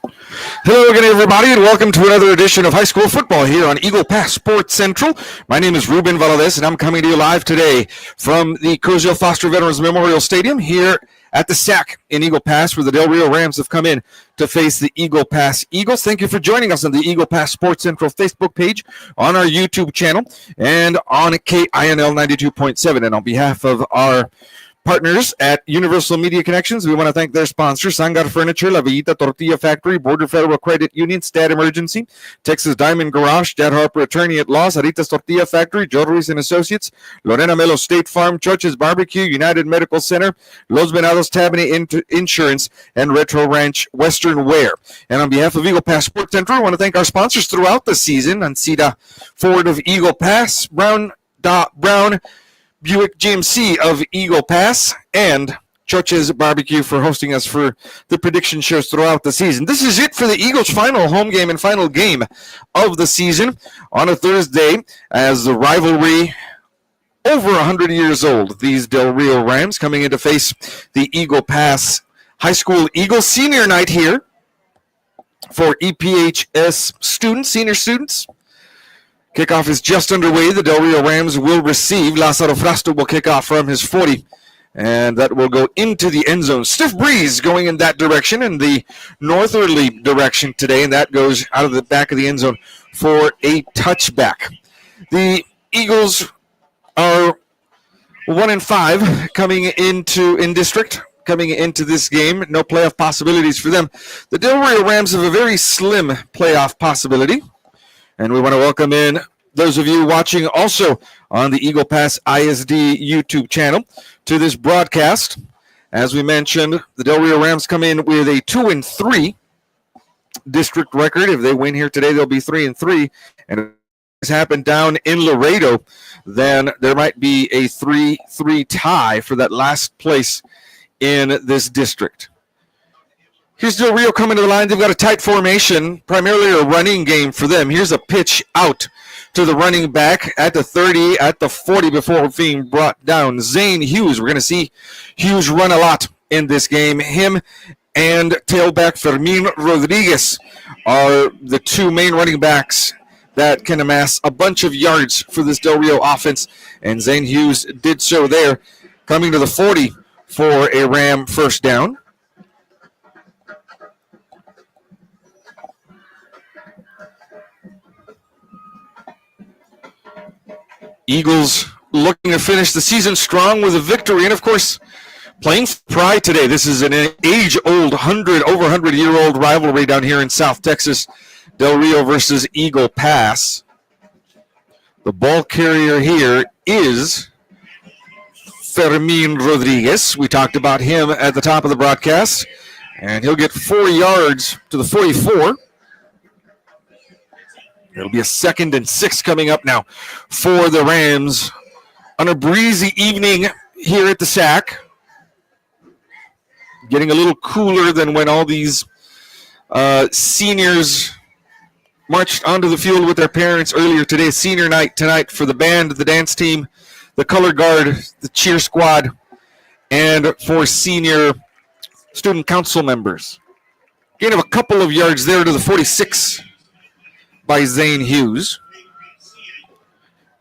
Hello again, everybody, and welcome to another edition of high school football here on Eagle Pass Sports Central. My name is Ruben Valadez, and I'm coming to you live today from the Cozumel Foster Veterans Memorial Stadium here at the SAC in Eagle Pass, where the Rio Rams have come in to face the Eagle Pass Eagles. Thank you for joining us on the Eagle Pass Sports Central Facebook page, on our YouTube channel, and on KINL 92.7. And on behalf of our partners at Universal Media Connections, we want to thank their sponsors: Sangar Furniture, La Villita Tortilla Factory, Border Federal Credit Union, Stat Emergency, Texas Diamond Garage, Dad Harper Attorney at Law, Sarita's Tortilla Factory, Joe Ruiz and Associates, Lorena Melo State Farm, Church's Barbecue, United Medical Center, Los Venados Tabany Insurance, and Retro Ranch Western Wear. And on behalf of Eagle Pass Sports Central, I want to thank our sponsors throughout the season: Ancida Ford of Eagle Pass, Brown Buick GMC of Eagle Pass, and Church's Barbecue for hosting us for the prediction shows throughout the season. This is it for the Eagles' final home game and final game of the season on a Thursday, as the rivalry over 100 years old. These Del Rio Rams coming in to face the Eagle Pass High School Eagles. Senior night here for EPHS students, senior students. Kickoff is just underway. The Del Rio Rams will receive. Lázaro Frasto will kick off from his 40, and that will go into the end zone. Stiff breeze going in that direction, in the northerly direction today, and that goes out of the back of the end zone for a touchback. The Eagles are 1-5 coming into in district. Coming into this game, no playoff possibilities for them. The Del Rio Rams have a very slim playoff possibility. And we want to welcome in those of you watching also on the Eagle Pass ISD YouTube channel to this broadcast. As we mentioned, the Del Rio Rams come in with a 2-3 district record. If they win here today, they'll be 3-3. And if this happened down in Laredo, then there might be a 3-3 tie for that last place in this district. Here's Del Rio coming to the line. They've got a tight formation, primarily a running game for them. Here's a pitch out to the running back at the 30, at the 40 before being brought down. Zane Hughes. We're going to see Hughes run a lot in this game. Him and tailback Fermin Rodriguez are the two main running backs that can amass a bunch of yards for this Del Rio offense. And Zane Hughes did so there, coming to the 40 for a Ram first down. Eagles looking to finish the season strong with a victory, and of course, playing for pride today. This is an age-old, over 100-year-old rivalry down here in South Texas. Del Rio versus Eagle Pass. The ball carrier here is Fermin Rodriguez. We talked about him at the top of the broadcast, and he'll get 4 yards to the 44. It'll be a 2nd and 6 coming up now for the Rams on a breezy evening here at the SAC. Getting a little cooler than when all these seniors marched onto the field with their parents earlier today. Senior night tonight for the band, the dance team, the color guard, the cheer squad, and for senior student council members. Gain of a couple of yards there to the 46. By Zane Hughes.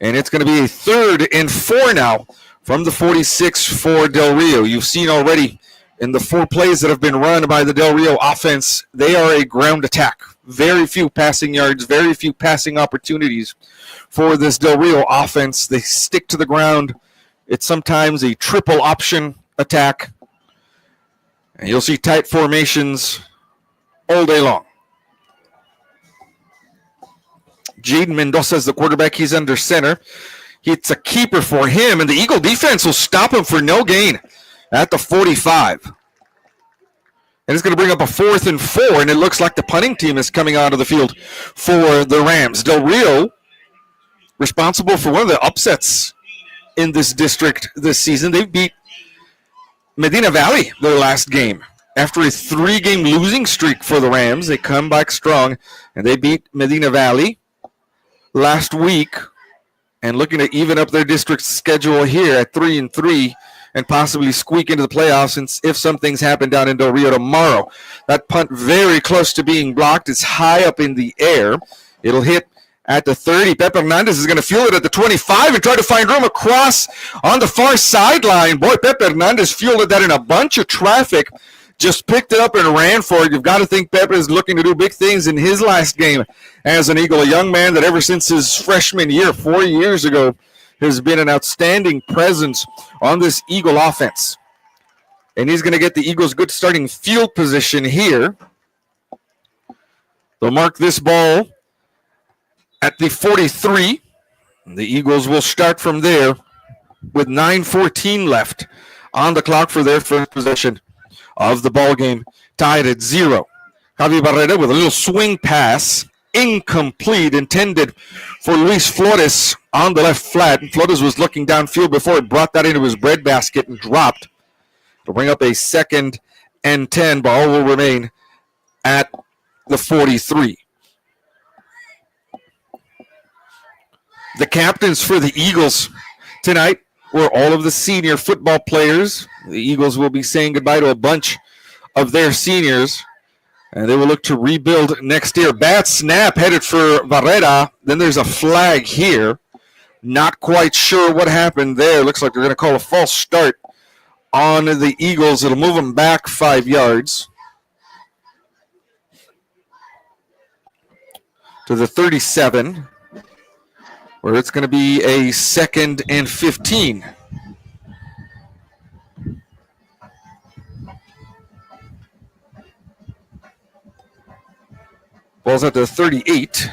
And it's going to be a 3rd and 4 now from the 46 for Del Rio. You've seen already in the 4 plays that have been run by the Del Rio offense, they are a ground attack. Very few passing yards, very few passing opportunities for this Del Rio offense. They stick to the ground. It's sometimes a triple option attack. And you'll see tight formations all day long. Jaden Mendoza is the quarterback. He's under center. It's a keeper for him, and the Eagle defense will stop him for no gain at the 45. And it's going to bring up a 4th and 4, and it looks like the punting team is coming out of the field for the Rams. Del Rio, responsible for one of the upsets in this district this season. They beat Medina Valley their last game. After a 3-game losing streak for the Rams, they come back strong, and they beat Medina Valley last week, and looking to even up their district schedule here at 3-3 and possibly squeak into the playoffs since if some things happen down in Del Rio tomorrow. That punt very close to being blocked. It's high up in the air. It'll hit at the 30. Pep Hernandez is going to field it at the 25 and try to find room across on the far sideline. Boy, Pep Hernandez fielded that in a bunch of traffic. Just picked it up and ran for it. You've got to think Pep is looking to do big things in his last game as an Eagle, a young man that ever since his freshman year, 4 years ago, has been an outstanding presence on this Eagle offense. And he's going to get the Eagles good starting field position here. They'll mark this ball at the 43. The Eagles will start from there with 9:14 left on the clock for their first possession of the ball game, tied at 0. Javi Barrera with a little swing pass, incomplete, intended for Luis Flores on the left flat. And Flores was looking downfield before he brought that into his breadbasket and dropped. It'll bring up a 2nd and 10. Ball will remain at the 43. The captains for the Eagles tonight were all of the senior football players. The Eagles will be saying goodbye to a bunch of their seniors, and they will look to rebuild next year. Bad snap headed for Barrera. Then there's a flag here. Not quite sure what happened there. Looks like they're going to call a false start on the Eagles. It'll move them back 5 yards to the 37, where it's going to be a 2nd and 15. Ball's at the 38.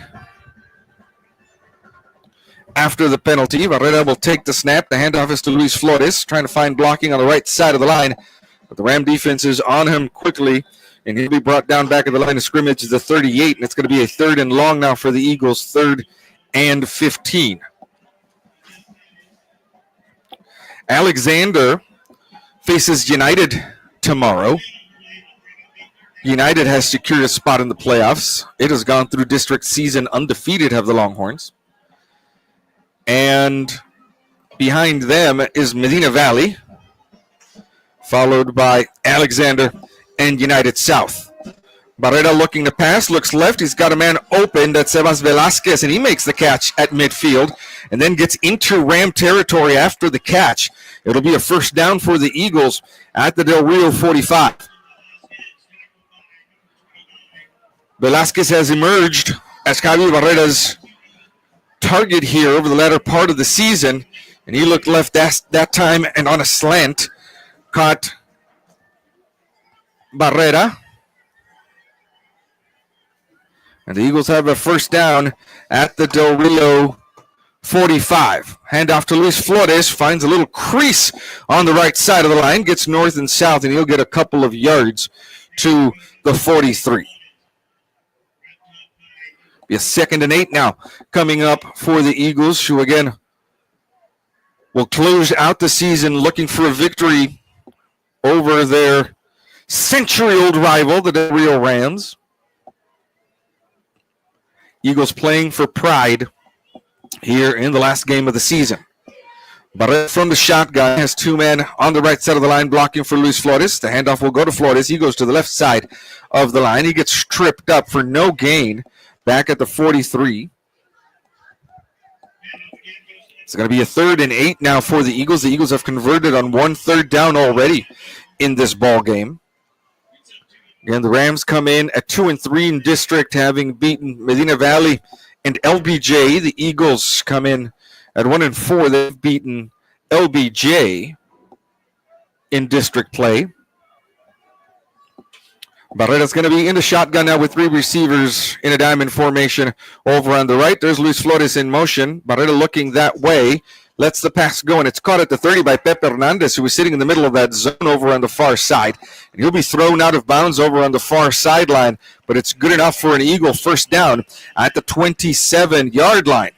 After the penalty, Barrera will take the snap. The handoff is to Luis Flores, trying to find blocking on the right side of the line. But the Ram defense is on him quickly, and he'll be brought down back at the line of scrimmage to the 38, and it's going to be a 3rd and long now for the Eagles, 3rd and 15. Alexander faces United tomorrow. United has secured a spot in the playoffs. It has gone through district season undefeated, have the Longhorns. And behind them is Medina Valley, followed by Alexander and United South. Barrera looking to pass, looks left. He's got a man open. That's Sebas Velasquez, and he makes the catch at midfield and then gets into Ram territory after the catch. It'll be a 1st down for the Eagles at the Del Rio 45. Velasquez has emerged as Javi Barrera's target here over the latter part of the season, and he looked left that time and on a slant caught Barrera. And the Eagles have a 1st down at the Del Rio 45. Handoff to Luis Flores, finds a little crease on the right side of the line, gets north and south, and he'll get a couple of yards to the 43. Be a 2nd and 8 now coming up for the Eagles, who again will close out the season looking for a victory over their century-old rival, the Rio Rams. Eagles playing for pride here in the last game of the season. Barrera from the shotgun has 2 men on the right side of the line blocking for Luis Flores. The handoff will go to Flores. He goes to the left side of the line. He gets tripped up for no gain back at the 43. It's going to be a 3rd and 8 now for the Eagles. The Eagles have converted on 1 3rd down already in this ball game. And the Rams come in at 2 and 3 in district, having beaten Medina Valley and LBJ. The Eagles come in at 1 and 4. They've beaten LBJ in district play. Barrera's going to be in the shotgun now with 3 receivers in a diamond formation over on the right. There's Luis Flores in motion. Barrera looking that way. Lets the pass go, and it's caught at the 30 by Pep Hernandez, who was sitting in the middle of that zone over on the far side. And he'll be thrown out of bounds over on the far sideline, but it's good enough for an Eagle 1st down at the 27-yard line.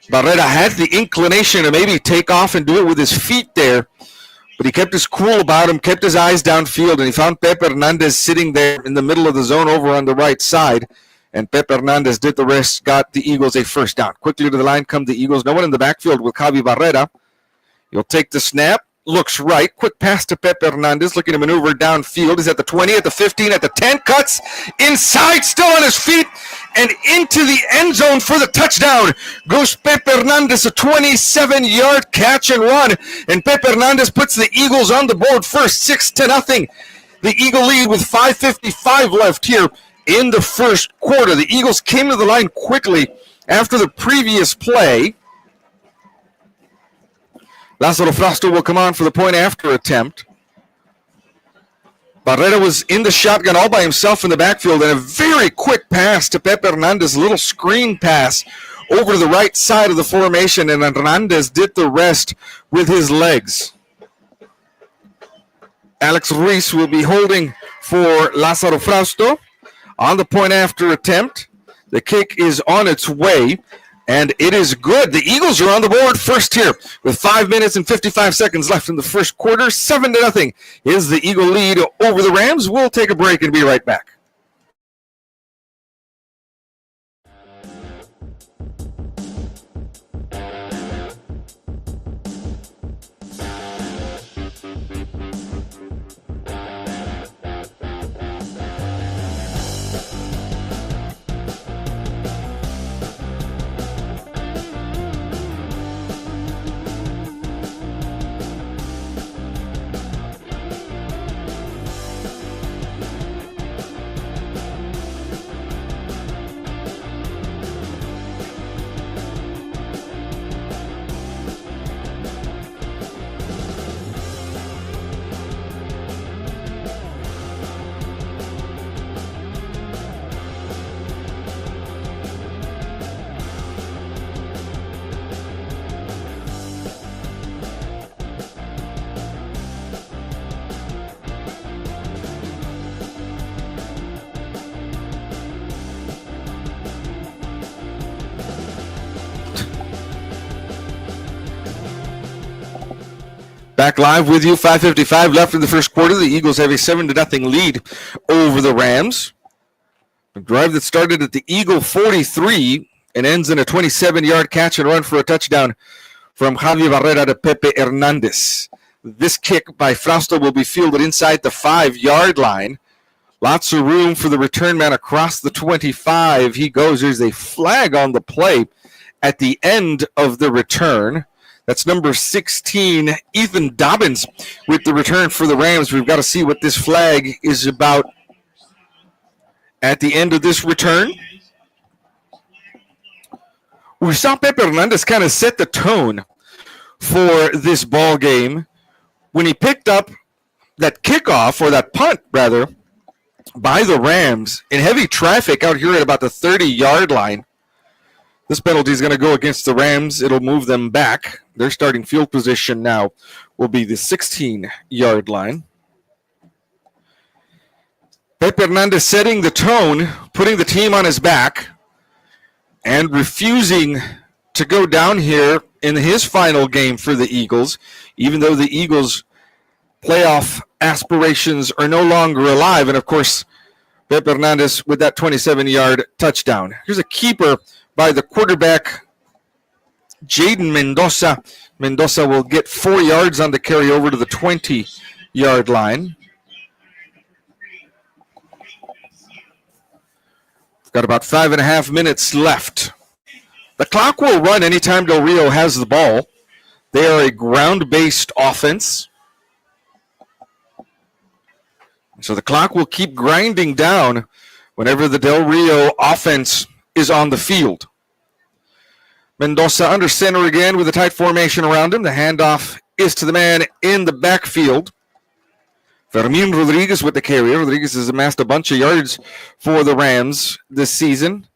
Barrera had the inclination to maybe take off and do it with his feet there, but he kept his cool about him, kept his eyes downfield, and he found Pep Hernandez sitting there in the middle of the zone over on the right side. And Pep Hernandez did the rest, got the Eagles a 1st down. Quickly to the line come the Eagles. No one in the backfield with Javi Barrera. He'll take the snap. Looks right. Quick pass to Pepe Hernandez. Looking to maneuver downfield. He's at the 20, at the 15, at the 10. Cuts inside. Still on his feet. And into the end zone for the touchdown. Goes Pepe Hernandez. A 27-yard catch and run. And Pepe Hernandez puts the Eagles on the board first. 6-0. The Eagle lead with 5:55 left here in the first quarter. The Eagles came to the line quickly after the previous play. Lázaro Frausto will come on for the point after attempt. Barrera was in the shotgun all by himself in the backfield, and a very quick pass to Pepe Hernandez, a little screen pass over to the right side of the formation, and Hernandez did the rest with his legs. Alex Ruiz will be holding for Lázaro Frausto on the point after attempt. The kick is on its way, and it is good. The Eagles are on the board first here with 5 minutes and 55 seconds left in the first quarter. 7-0 is the Eagle lead over the Rams. We'll take a break and be right back. Back live with you, 5:55 left in the first quarter. The Eagles have a 7-0 lead over the Rams. A drive that started at the Eagle 43 and ends in a 27-yard catch and run for a touchdown from Javi Barrera to Pepe Hernandez. This kick by Frausto will be fielded inside the 5-yard line. Lots of room for the return man across the 25. He goes. There's a flag on the play at the end of the return. That's number 16, Ethan Dobbins, with the return for the Rams. We've got to see what this flag is about at the end of this return. We saw Pepe Hernandez kind of set the tone for this ball game when he picked up that kickoff, or that punt, rather, by the Rams in heavy traffic out here at about the 30-yard line. This penalty is going to go against the Rams. It'll move them back. Their starting field position now will be the 16-yard line. Pepe Hernandez setting the tone, putting the team on his back, and refusing to go down here in his final game for the Eagles, even though the Eagles' playoff aspirations are no longer alive. And, of course, Pepe Hernandez with that 27-yard touchdown. Here's a keeper by the quarterback, Jaden Mendoza. Mendoza will get 4 yards on the carry over to the 20-yard line. Got about 5.5 minutes left. The clock will run anytime Del Rio has the ball. They are a ground-based offense. So the clock will keep grinding down whenever the Del Rio offense is on the field. Mendoza under center again with a tight formation around him. The handoff is to the man in the backfield. Fermin Rodriguez with the carry. Rodriguez has amassed a bunch of yards for the Rams this season.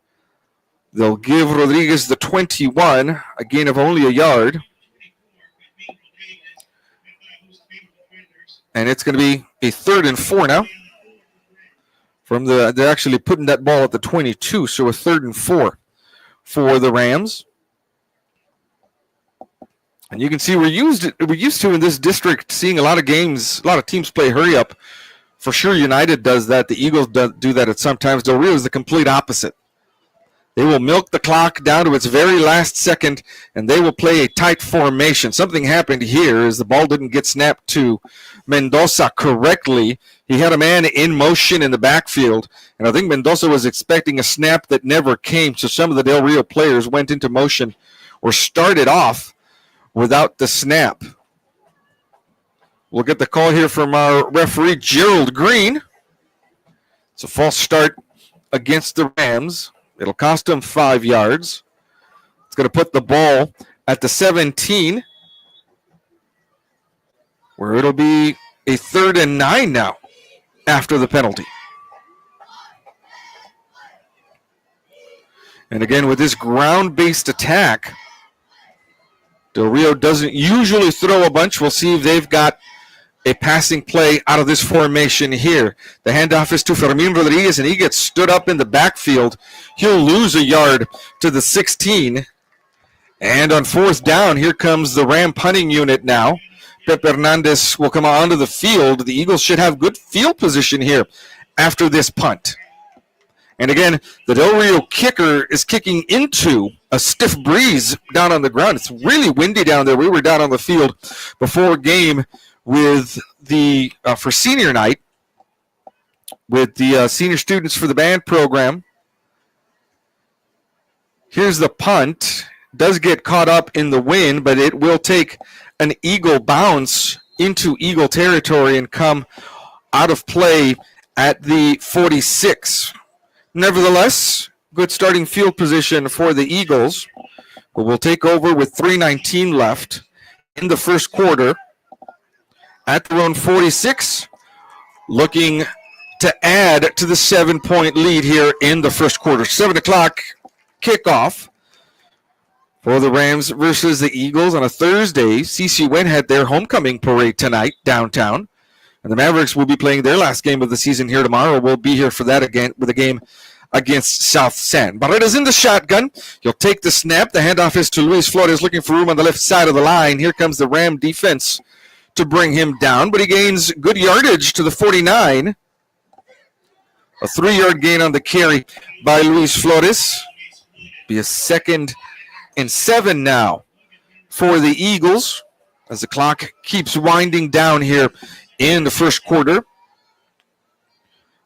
They'll give Rodriguez the 21, a gain of only a yard. And it's going to be a 3rd and 4 now. They're actually putting that ball at the 22, so a 3rd and 4 for the Rams. And you can see we're used to in this district seeing a lot of games, a lot of teams play hurry up. For sure, United does that. The Eagles do that at some times. Del Rio is the complete opposite. They will milk the clock down to its very last second, and they will play a tight formation. Something happened here as the ball didn't get snapped to Mendoza correctly. He had a man in motion in the backfield, and I think Mendoza was expecting a snap that never came, so some of the Del Rio players went into motion or started off without the snap. We'll get the call here from our referee, Gerald Green. It's a false start against the Rams. It'll cost them 5 yards. It's going to put the ball at the 17, where it'll be a 3rd and 9 now after the penalty. And again, with this ground-based attack, Del Rio doesn't usually throw a bunch. We'll see if they've got a passing play out of this formation here. The handoff is to Fermin Rodriguez, and he gets stood up in the backfield. He'll lose a yard to the 16. And on 4th down, here comes the Ram punting unit now. Pep Hernandez will come onto the field. The Eagles should have good field position here after this punt. And again, the Del Rio kicker is kicking into a stiff breeze down on the ground. It's really windy down there. We were down on the field before game with the for senior night with the senior students for the band program. Here's the punt. Does get caught up in the wind, but it will take an Eagle bounce into Eagle territory and come out of play at the 46. Nevertheless, good starting field position for the Eagles, who will take over with 3:19 left in the first quarter. At their own 46, looking to add to the 7-point lead here in the first quarter. 7 o'clock kickoff for the Rams versus the Eagles on a Thursday. CC Wynn had their homecoming parade tonight downtown, and the Mavericks will be playing their last game of the season here tomorrow. We'll be here for that again with a game against South San. Barrera's in the shotgun. He'll take the snap. The handoff is to Luis Flores, looking for room on the left side of the line. Here comes the Ram defense to bring him down, but he gains good yardage to the 49. A 3-yard gain on the carry by Luis Flores. Be a 2nd and 7 now for the Eagles as the clock keeps winding down here in the first quarter.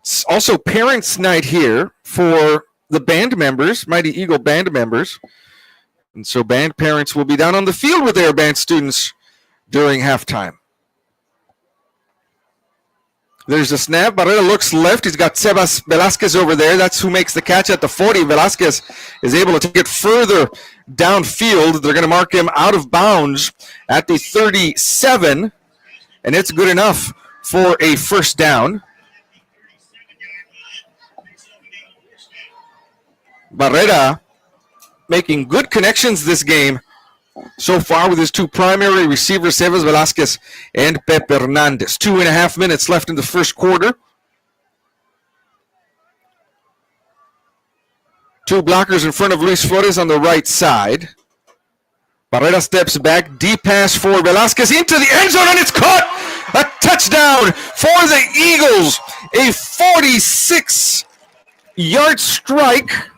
It's also parents' night here for the band members, Mighty Eagle band members. And so band parents will be down on the field with their band students during halftime. There's a snap. Barrera looks left. He's got Sebas Velasquez over there. That's who makes the catch at the 40. Velasquez is able to take it further downfield. They're going to mark him out of bounds at the 37, and it's good enough for a first down. Barrera making good connections this game so far with his 2 primary receivers, Sebas Velasquez and Pep Hernandez. 2.5 minutes left in the first quarter. 2 blockers in front of Luis Flores on the right side. Barrera steps back, deep pass for Velasquez into the end zone, and it's caught! A touchdown for the Eagles! A 46-yard strike.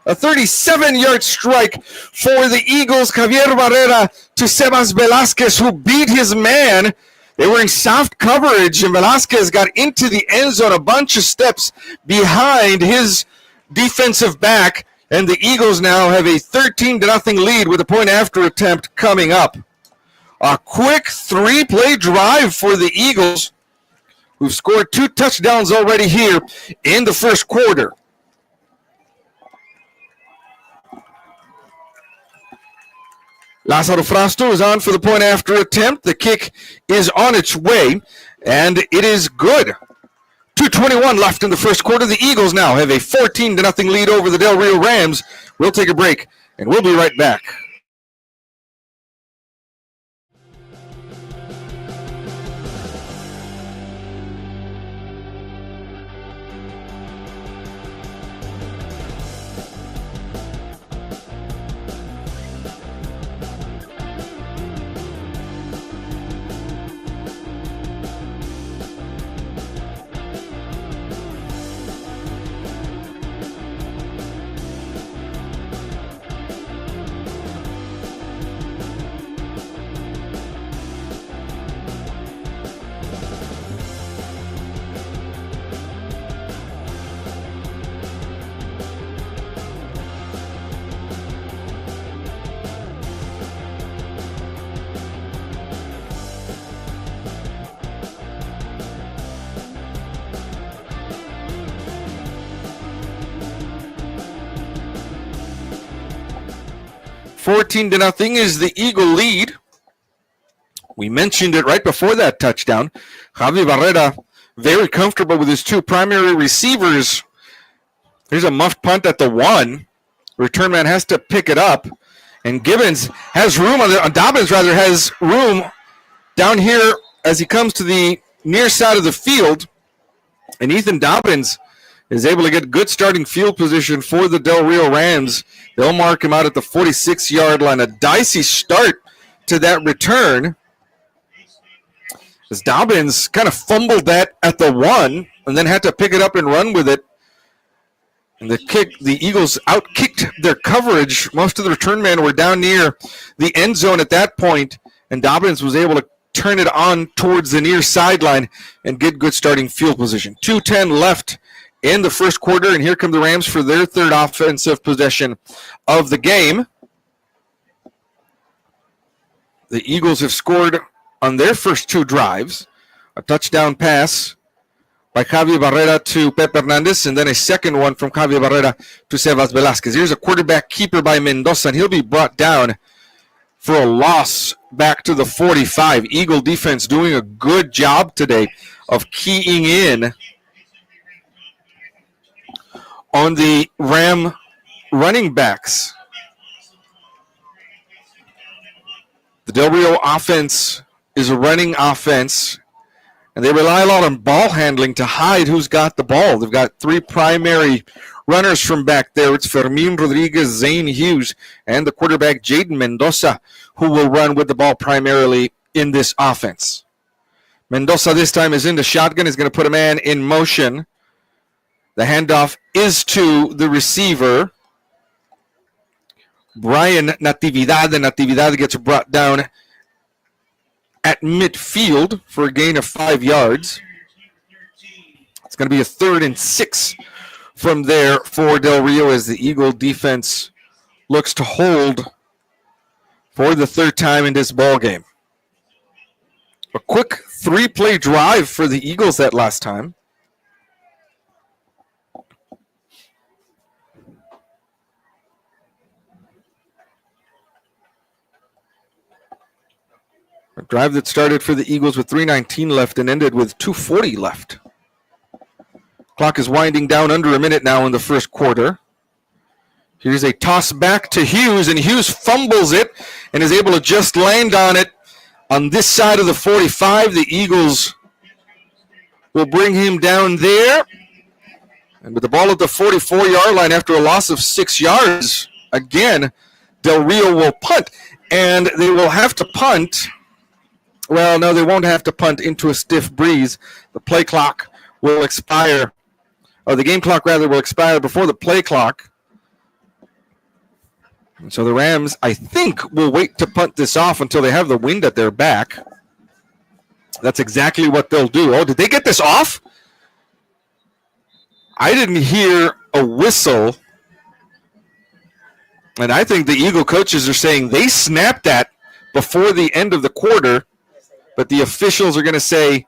A 37-yard strike for the Eagles. Javier Barrera to Sebas Velasquez, who beat his man. They were in soft coverage, and Velasquez got into the end zone a bunch of steps behind his defensive back, and the Eagles now have a 13-0 lead with a point-after attempt coming up. A quick 3-play drive for the Eagles, who've scored 2 touchdowns already here in the first quarter. Lázaro Frausto is on for the point after attempt. The kick is on its way, and it is good. 2:21 left in the first quarter. The Eagles now have a 14-0 lead over the Del Rio Rams. We'll take a break, and we'll be right back. 14-0 is the Eagle lead. We mentioned it right before that touchdown. Javi Barrera very comfortable with his two primary receivers. Here's a muffed punt at the 1. Return man has to pick it up. And Gibbons has room Dobbins has room down here as he comes to the near side of the field. And Ethan Dobbins is able to get good starting field position for the Del Rio Rams. They'll mark him out at the 46-yard line. A dicey start to that return, as Dobbins kind of fumbled that at the 1 and then had to pick it up and run with it. And the Eagles out-kicked their coverage. Most of the return men were down near the end zone at that point, and Dobbins was able to turn it on towards the near sideline and get good starting field position. 2:10 left in the first quarter, and here come the Rams for their third offensive possession of the game. The Eagles have scored on their first 2 drives, a touchdown pass by Javier Barrera to Pep Hernandez, and then a second one from Javier Barrera to Sebas Velasquez. Here's a quarterback keeper by Mendoza, and he'll be brought down for a loss back to the 45. Eagle defense doing a good job today of keying in on the Ram running backs. The Del Rio offense is a running offense, and they rely a lot on ball handling to hide who's got the ball. They've got 3 primary runners from back there. It's Fermin Rodriguez, Zane Hughes, and the quarterback Jaden Mendoza, who will run with the ball primarily in this offense. Mendoza this time is in the shotgun. Is going to put a man in motion. The handoff is to the receiver, Brian Natividad, and Natividad gets brought down at midfield for a gain of 5 yards. It's going to be a 3rd and 6 from there for Del Rio as the Eagle defense looks to hold for the 3rd time in this ball game. A quick 3-play drive for the Eagles that last time. A drive that started for the Eagles with 3:19 left and ended with 2:40 left. Clock is winding down under a minute now in the first quarter. Here's a toss back to Hughes, and Hughes fumbles it and is able to just land on it on this side of the 45. The Eagles will bring him down there. And with the ball at the 44-yard line after a loss of 6 yards, again, Del Rio will punt. And they will have to punt. Well, no, they won't have to punt into a stiff breeze. The play clock will expire, or the game clock, rather, will expire before the play clock. And so the Rams, I think, will wait to punt this off until they have the wind at their back. That's exactly what they'll do. Oh, did they get this off? I didn't hear a whistle. And I think the Eagle coaches are saying they snapped that before the end of the quarter. But the officials are going to say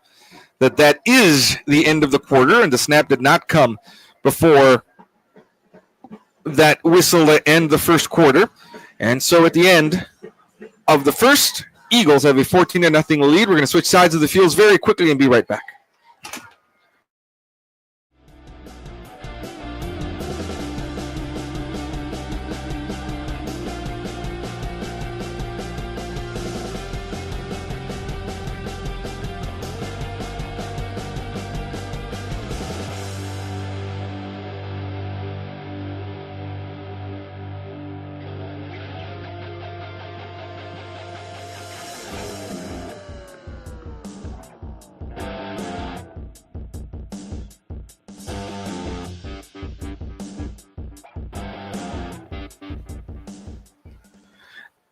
that that is the end of the quarter, and the snap did not come before that whistle to end the first quarter. And so at the end of the first, Eagles have a 14-0 lead. We're going to switch sides of the fields very quickly and be right back.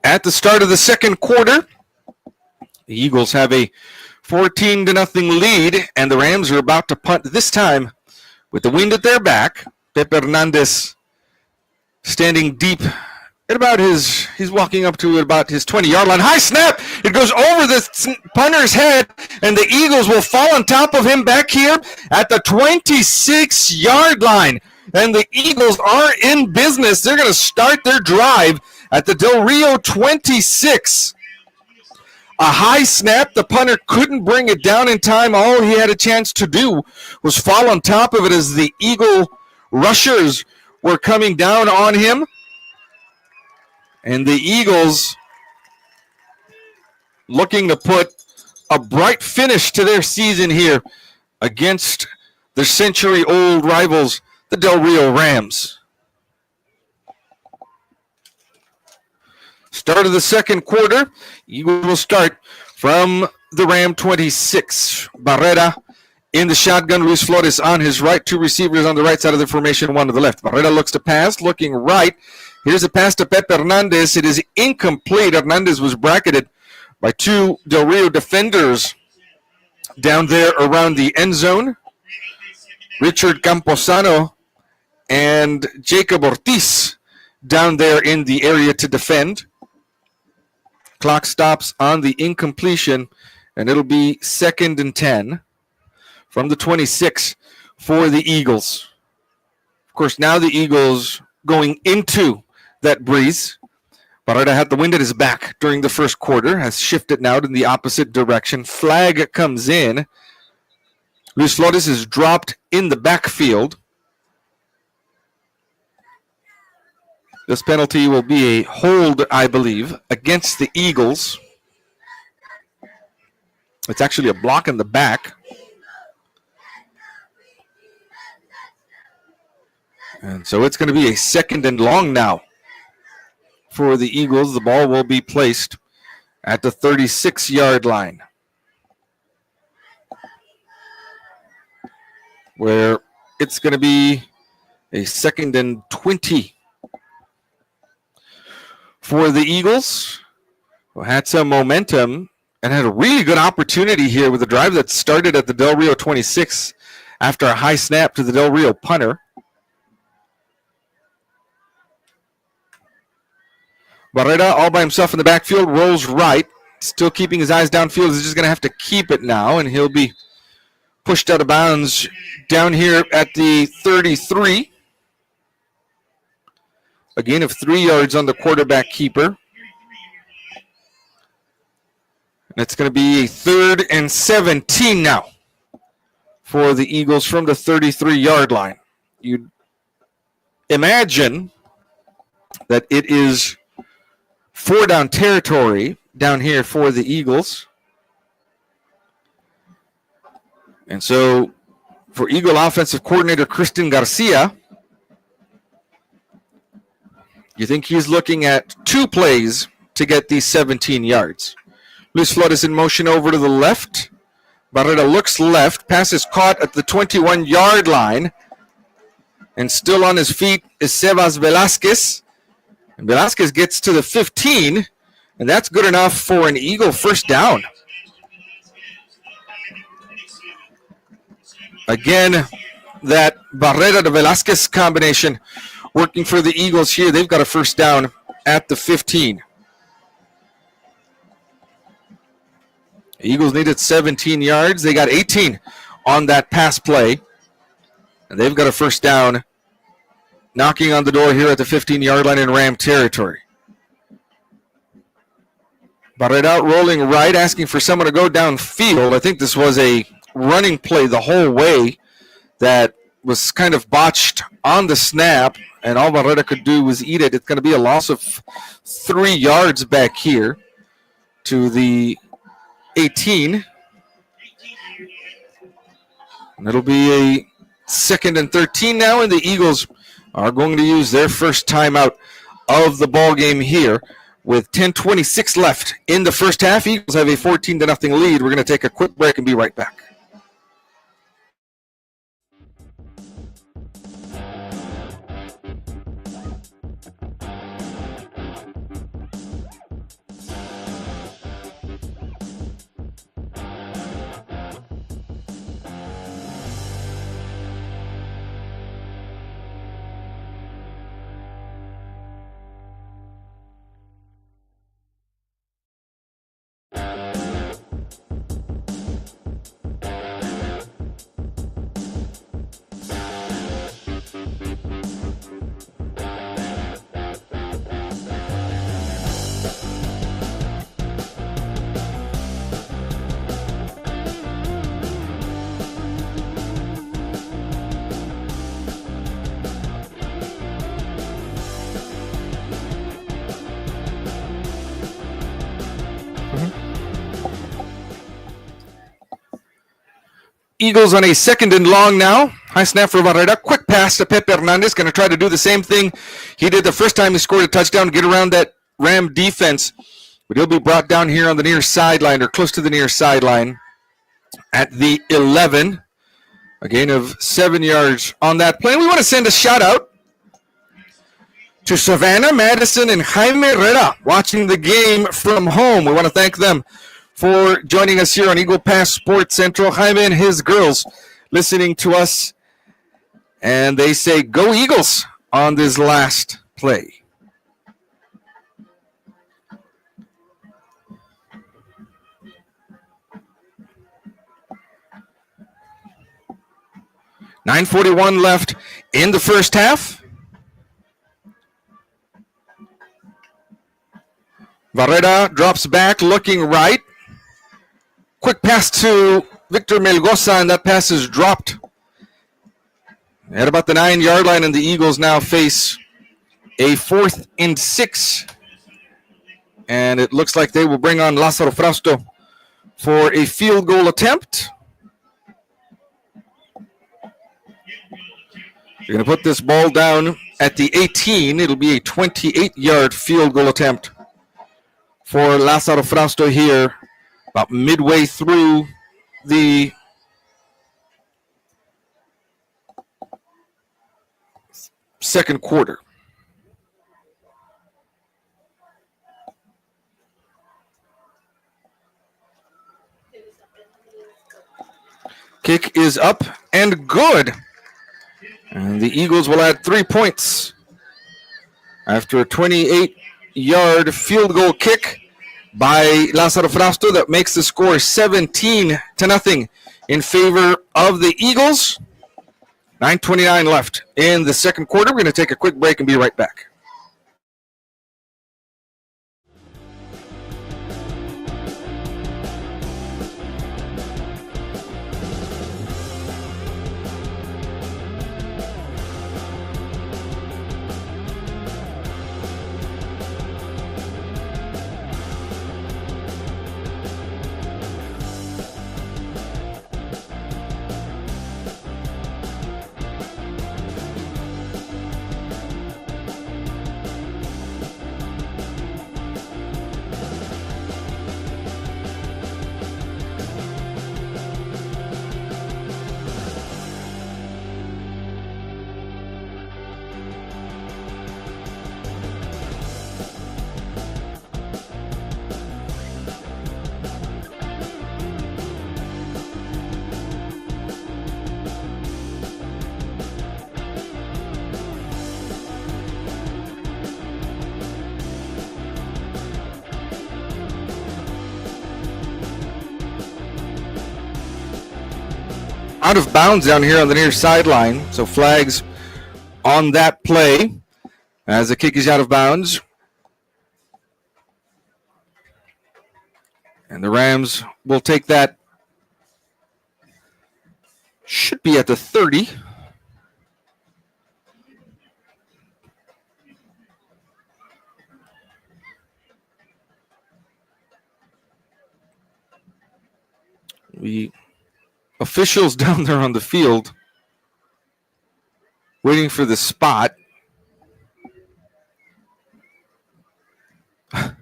At the start of the second quarter, the Eagles have a 14-0 lead, and the Rams are about to punt this time with the wind at their back. Pep Hernandez standing deep at about he's walking up to about his 20-yard line. High snap! It goes over the punter's head, and the Eagles will fall on top of him back here at the 26-yard line. And the Eagles are in business. They're going to start their drive at the Del Rio 26. A high snap. The punter couldn't bring it down in time. All he had a chance to do was fall on top of it as the Eagle rushers were coming down on him. And the Eagles looking to put a bright finish to their season here against their century-old rivals, the Del Rio Rams. Start of the second quarter. Eagles will start from the Ram 26. Barrera in the shotgun. Luis Flores on his right. Two receivers on the right side of the formation, one to the left. Barrera looks to pass, looking right. Here's a pass to Pepe Hernandez. It is incomplete. Hernandez was bracketed by two Del Rio defenders down there around the end zone. Richard Camposano and Jacob Ortiz down there in the area to defend. Clock stops on the incompletion, and it'll be 2nd and 10 from the 26 for the Eagles. Of course, now the Eagles going into that breeze. Barrera had the wind at his back during the first quarter, has shifted now in the opposite direction. Flag comes in. Luis Flores is dropped in the backfield. This penalty will be a hold, I believe, against the Eagles. It's actually a block in the back. And so it's going to be a 2nd and long now for the Eagles. The ball will be placed at the 36-yard line, where it's going to be a 2nd and 20 for the Eagles, who had some momentum and had a really good opportunity here with a drive that started at the Del Rio 26 after a high snap to the Del Rio punter. Barrera all by himself in the backfield, rolls right, still keeping his eyes downfield. He's just going to have to keep it now, and he'll be pushed out of bounds down here at the 33. A gain of 3 yards on the quarterback keeper. And it's going to be a 3rd and 17 now for the Eagles from the 33-yard line. You'd imagine that it is 4-down territory down here for the Eagles. And so for Eagle offensive coordinator Christian Garcia, you think he's looking at 2 plays to get these 17 yards. Luis Flores in motion over to the left. Barrera looks left. Pass is caught at the 21-yard line. And still on his feet is Sebas Velasquez. And Velasquez gets to the 15, and that's good enough for an Eagle first down. Again, that Barrera to Velasquez combination working for the Eagles here. They've got a first down at the 15. The Eagles needed 17 yards. They got 18 on that pass play. And they've got a first down knocking on the door here at the 15-yard line in Ram territory. Barrera rolling right, asking for someone to go downfield. I think this was a running play the whole way that was kind of botched on the snap, and all Barrera could do was eat it. It's going to be a loss of 3 yards back here to the 18. And it'll be a 2nd and 13 now, and the Eagles are going to use their first timeout of the ball game here with 10:26 left in the first half. Eagles have a 14-0 lead. We're going to take a quick break and be right back. Eagles on a 2nd and long now. High snap for Barrera. Quick pass to Pepe Hernandez. Going to try to do the same thing he did the first time he scored a touchdown, get around that Ram defense. But he'll be brought down here on the near sideline or close to the near sideline at the 11. A gain of 7 yards on that play. We want to send a shout out to Savannah, Madison, and Jaime Herrera watching the game from home. We want to thank them for joining us here on Eagle Pass Sports Central. Jaime and his girls listening to us, and they say, "Go Eagles" on this last play. .9:41 left in the first half. Barrera drops back, looking right. Quick pass to Victor Melgoza, and that pass is dropped at about the 9-yard line, and the Eagles now face a 4th and 6. And it looks like they will bring on Lázaro Frausto for a field goal attempt. They're going to put this ball down at the 18. It'll be a 28-yard field goal attempt for Lázaro Frausto here, about midway through the second quarter. Kick is up and good. And the Eagles will add 3 points after a 28-yard field goal kick by Lázaro Frausto that makes the score 17-0 in favor of the Eagles. 9:29 left in the second quarter. We're going to take a quick break and be right back. Out of bounds down here on the near sideline, so flags on that play as the kick is out of bounds. And the Rams will take that. Should be at the 30. Officials down there on the field waiting for the spot. And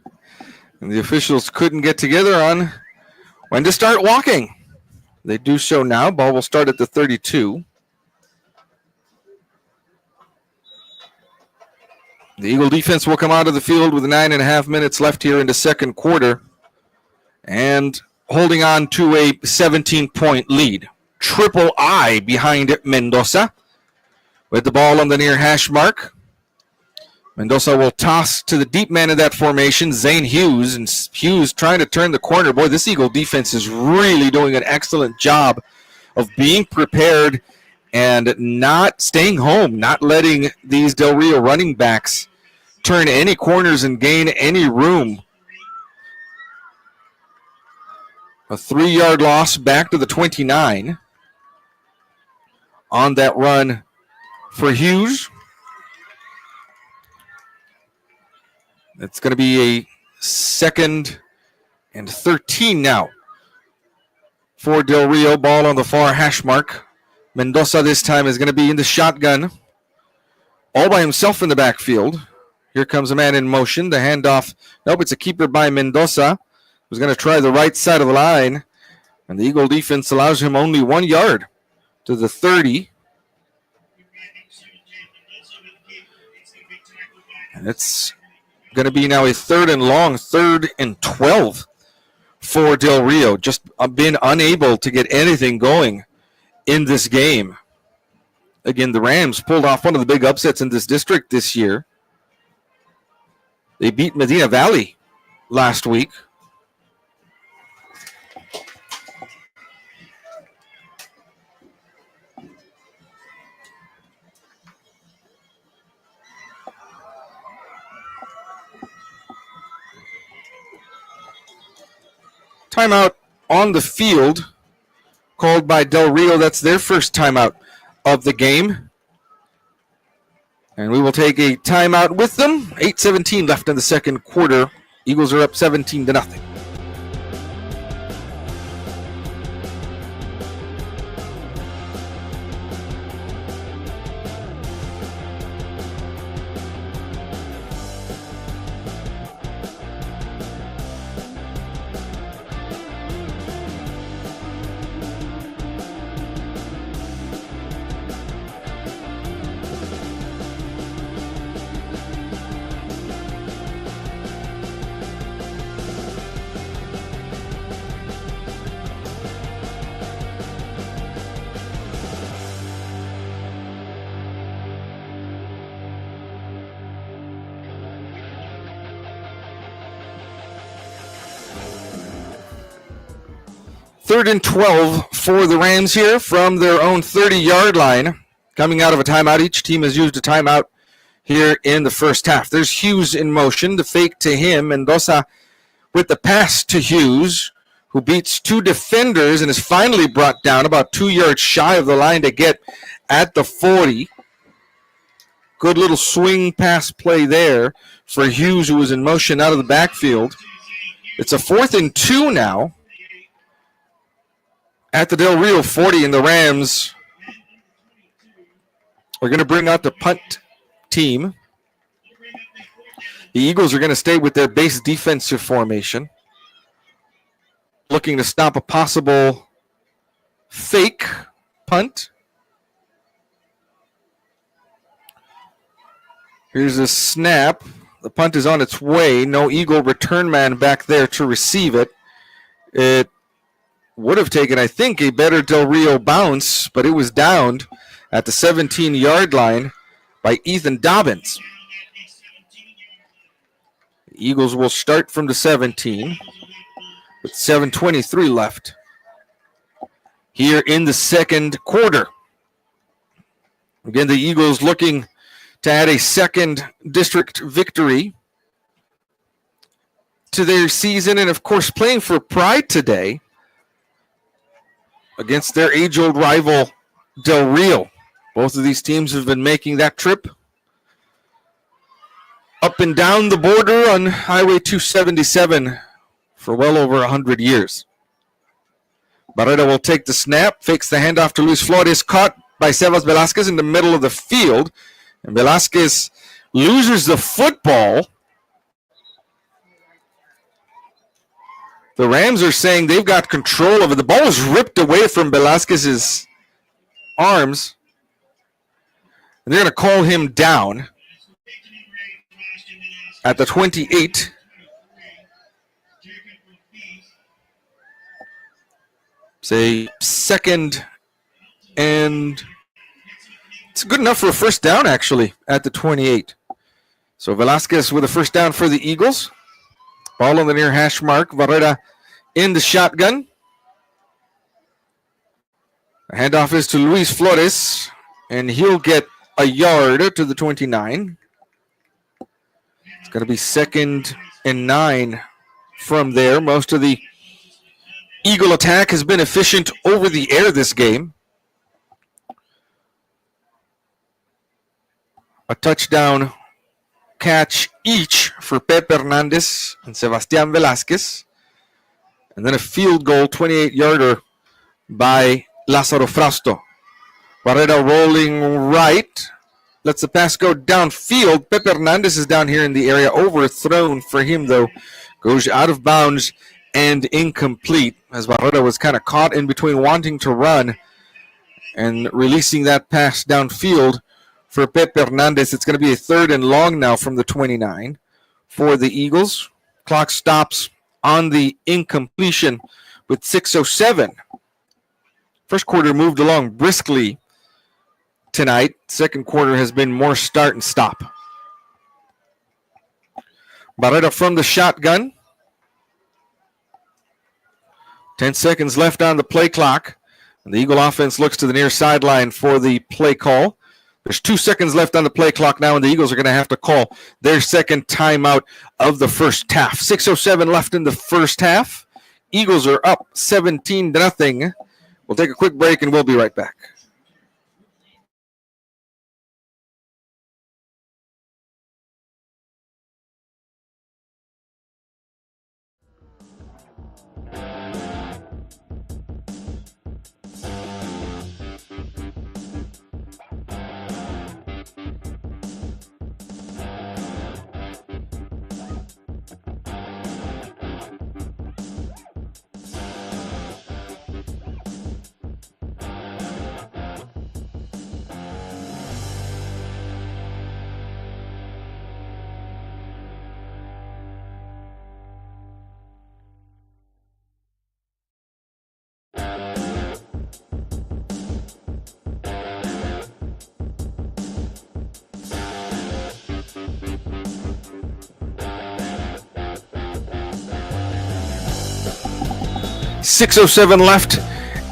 the officials couldn't get together on when to start walking. They do so now. Ball will start at the 32. The Eagle defense will come out of the field with 9.5 minutes left here in the second quarter. And holding on to a 17-point lead. Triple I behind Mendoza with the ball on the near hash mark. Mendoza will toss to the deep man of that formation, Zane Hughes. And Hughes trying to turn the corner. Boy, this Eagle defense is really doing an excellent job of being prepared and not staying home, not letting these Del Rio running backs turn any corners and gain any room. A 3-yard loss back to the 29 on that run for Hughes. It's going to be a 2nd and 13 now for Del Rio. Ball on the far hash mark. Mendoza this time is going to be in the shotgun. All by himself in the backfield. Here comes a man in motion. The handoff. Nope, it's a keeper by Mendoza, who's going to try the right side of the line. And the Eagle defense allows him only 1 yard to the 30. And it's going to be now a 3rd and long, 3rd and 12 for Del Rio. Just been unable to get anything going in this game. Again, the Rams pulled off one of the big upsets in this district this year. They beat Medina Valley last week. Timeout on the field called by Del Rio. That's their first timeout of the game. And we will take a timeout with them. 8:17 left in the second quarter. Eagles are up 17-0. Third and 12 for the Rams here from their own 30-yard line. Coming out of a timeout. Each team has used a timeout here in the first half. There's Hughes in motion. The fake to him. Mendoza with the pass to Hughes, who beats 2 defenders and is finally brought down about 2 yards shy of the line to get at the 40. Good little swing pass play there for Hughes, who was in motion out of the backfield. It's a 4th and 2 now at the Del Rio 40, and the Rams are going to bring out the punt team. The Eagles are going to stay with their base defensive formation, looking to stop a possible fake punt. Here's a snap. The punt is on its way. No Eagle return man back there to receive it. It would have taken, I think, a better Del Rio bounce, but it was downed at the 17-yard line by Ethan Dobbins. The Eagles will start from the 17 with 7:23 left here in the second quarter. Again, the Eagles looking to add a second district victory to their season, and of course playing for pride today against their age-old rival, Del Rio. Both of these teams have been making that trip up and down the border on Highway 277 for well over 100 years. Barrera will take the snap, fakes the handoff to Luis Flores, caught by Sebas Velasquez in the middle of the field. And Velasquez loses the football. The Rams are saying they've got control of it. The ball was ripped away from Velasquez's arms. And they're going to call him down at the 28. It's a second, and it's good enough for a first down, actually, at the 28. So Velasquez with a first down for the Eagles. Ball on the near hash mark. Barrera in the shotgun. The handoff is to Luis Flores, and he'll get a yard to the 29. It's going to be 2nd and 9 from there. Most of the Eagle attack has been efficient over the air this game. A touchdown catch each for Pepe Hernandez and Sebastian Velasquez. And then a field goal, 28-yarder by Lázaro Frausto. Barrera rolling right. Lets the pass go downfield. Pepe Hernandez is down here in the area. Overthrown for him, though. Goes out of bounds and incomplete, as Barrera was kind of caught in between wanting to run and releasing that pass downfield for Pepe Hernandez. It's going to be a 3rd and long now from the 29 for the Eagles. Clock stops on the incompletion with 6:07. First quarter moved along briskly tonight. Second quarter has been more start and stop. Barrera from the shotgun. 10 seconds left on the play clock. And the Eagle offense looks to the near sideline for the play call. There's 2 seconds left on the play clock now, and the Eagles are going to have to call their second timeout of the first half. 6:07 left in the first half. Eagles are up 17-0. We'll take a quick break, and we'll be right back. .607 left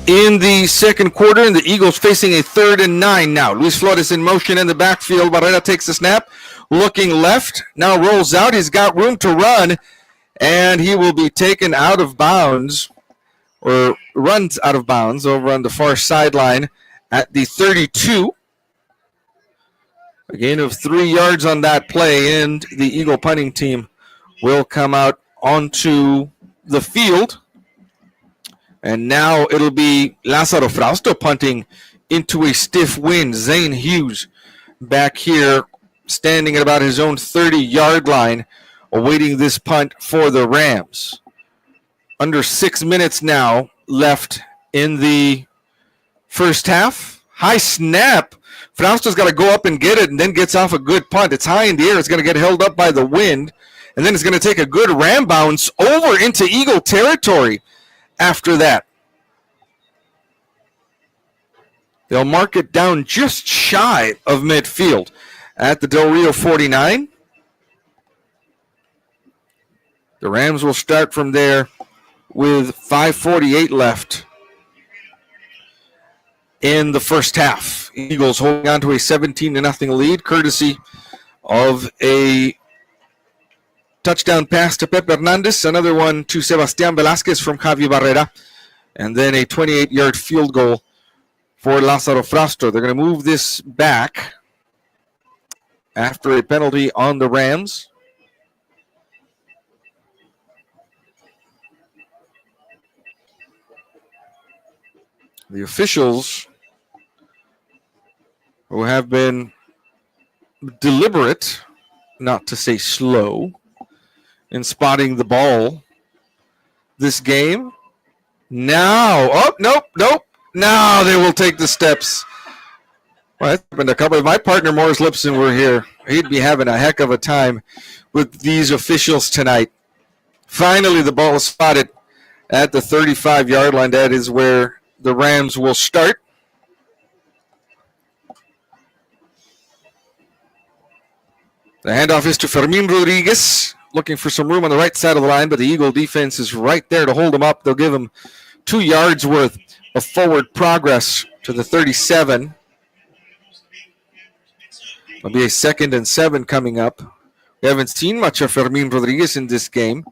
in the second quarter, and the Eagles facing a 3rd and 9 now. Luis Flores in motion in the backfield. Barrera takes the snap, looking left, now rolls out. He's got room to run, and he will be taken out of bounds, or runs out of bounds over on the far sideline at the 32. A gain of 3 yards on that play, and the Eagle punting team will come out onto the field. And now it'll be Lázaro Frausto punting into a stiff wind. Zane Hughes back here standing at about his own 30-yard line, awaiting this punt for the Rams. Under 6 minutes now left in the first half. High snap. Frausto's got to go up and get it, and then gets off a good punt. It's high in the air. It's going to get held up by the wind, and then it's going to take a good ram bounce over into Eagle territory. After that, they'll mark it down just shy of midfield at the Del Rio 49. The Rams will start from there with 5:48 left in the first half. Eagles holding on to a 17-0 lead, courtesy of a touchdown pass to Pepe Hernandez, another one to Sebastián Velázquez from Javi Barrera, and then a 28-yard field goal for Lázaro Frausto. They're going to move this back after a penalty on the Rams. The officials, who have been deliberate, not to say slow, in spotting the ball this game. Now, nope. Now they will take the steps. Well, that happened a couple of my partner Morris Lipson were here. He'd be having a heck of a time with these officials tonight. Finally, the ball is spotted at the 35-yard line. That is where the Rams will start. The handoff is to Fermin Rodriguez, looking for some room on the right side of the line, but the Eagle defense is right there to hold him up. They'll give him 2 yards worth of forward progress to the 37. There'll be a 2nd and 7 coming up. We haven't seen much of Fermin Rodriguez in this game.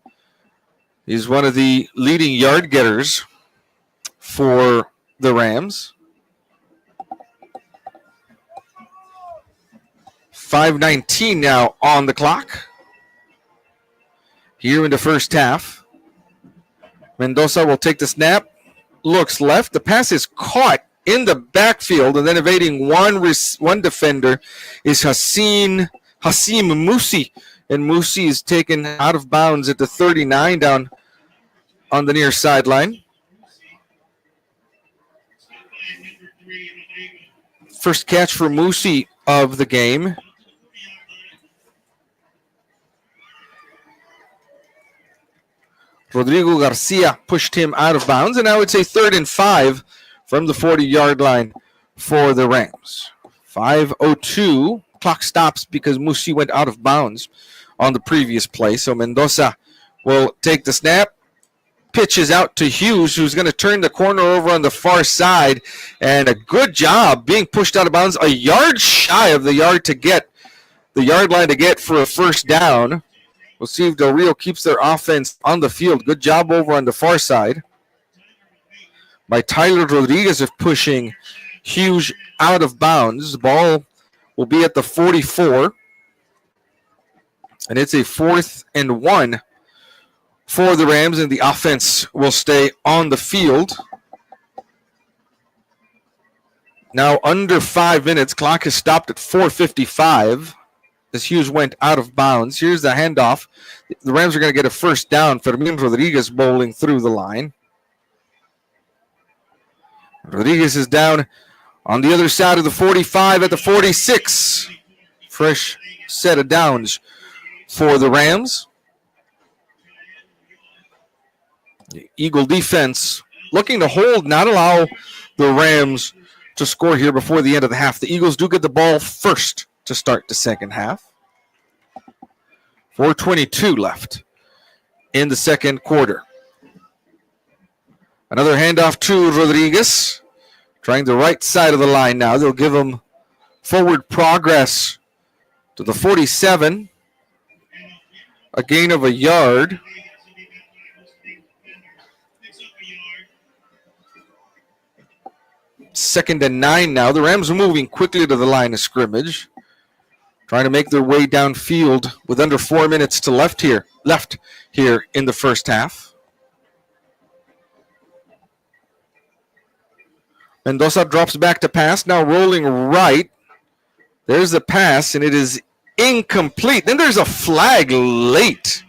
He's one of the leading yard getters for the Rams. 5:19 now on the clock here in the first half. Mendoza will take the snap, looks left. The pass is caught in the backfield, and then evading one defender is Hasim Musi. And Musi is taken out of bounds at the 39 down on the near sideline. First catch for Musi of the game. Rodrigo Garcia pushed him out of bounds, and I would say 3rd and 5 from the 40-yard line for the Rams. 5:02. Clock stops because Musi went out of bounds on the previous play. So Mendoza will take the snap. Pitches out to Hughes, who's going to turn the corner over on the far side. And a good job being pushed out of bounds. A yard shy of the yard line to get for a first down. We'll see if Del Rio keeps their offense on the field. Good job over on the far side by Tyler Rodriguez of pushing Hughes out of bounds. The ball will be at the 44. And it's a 4th and 1 for the Rams, and the offense will stay on the field. Now under 5 minutes. Clock has stopped at 4:55 as Hughes went out of bounds. Here's the handoff. The Rams are going to get a first down. Fermin Rodriguez bowling through the line. Rodriguez is down on the other side of the 45 at the 46. Fresh set of downs for the Rams. The Eagle defense looking to hold, not allow the Rams to score here before the end of the half. The Eagles do get the ball first to start the second half. 4:22 left in the second quarter. Another handoff to Rodriguez. Trying the right side of the line now. They'll give him forward progress to the 47. A gain of a yard. Second and 9 now. The Rams are moving quickly to the line of scrimmage. Trying to make their way downfield with under 4 minutes to left here in the first half. Mendoza drops back to pass, now rolling right. There's the pass, and it is incomplete. Then there's a flag late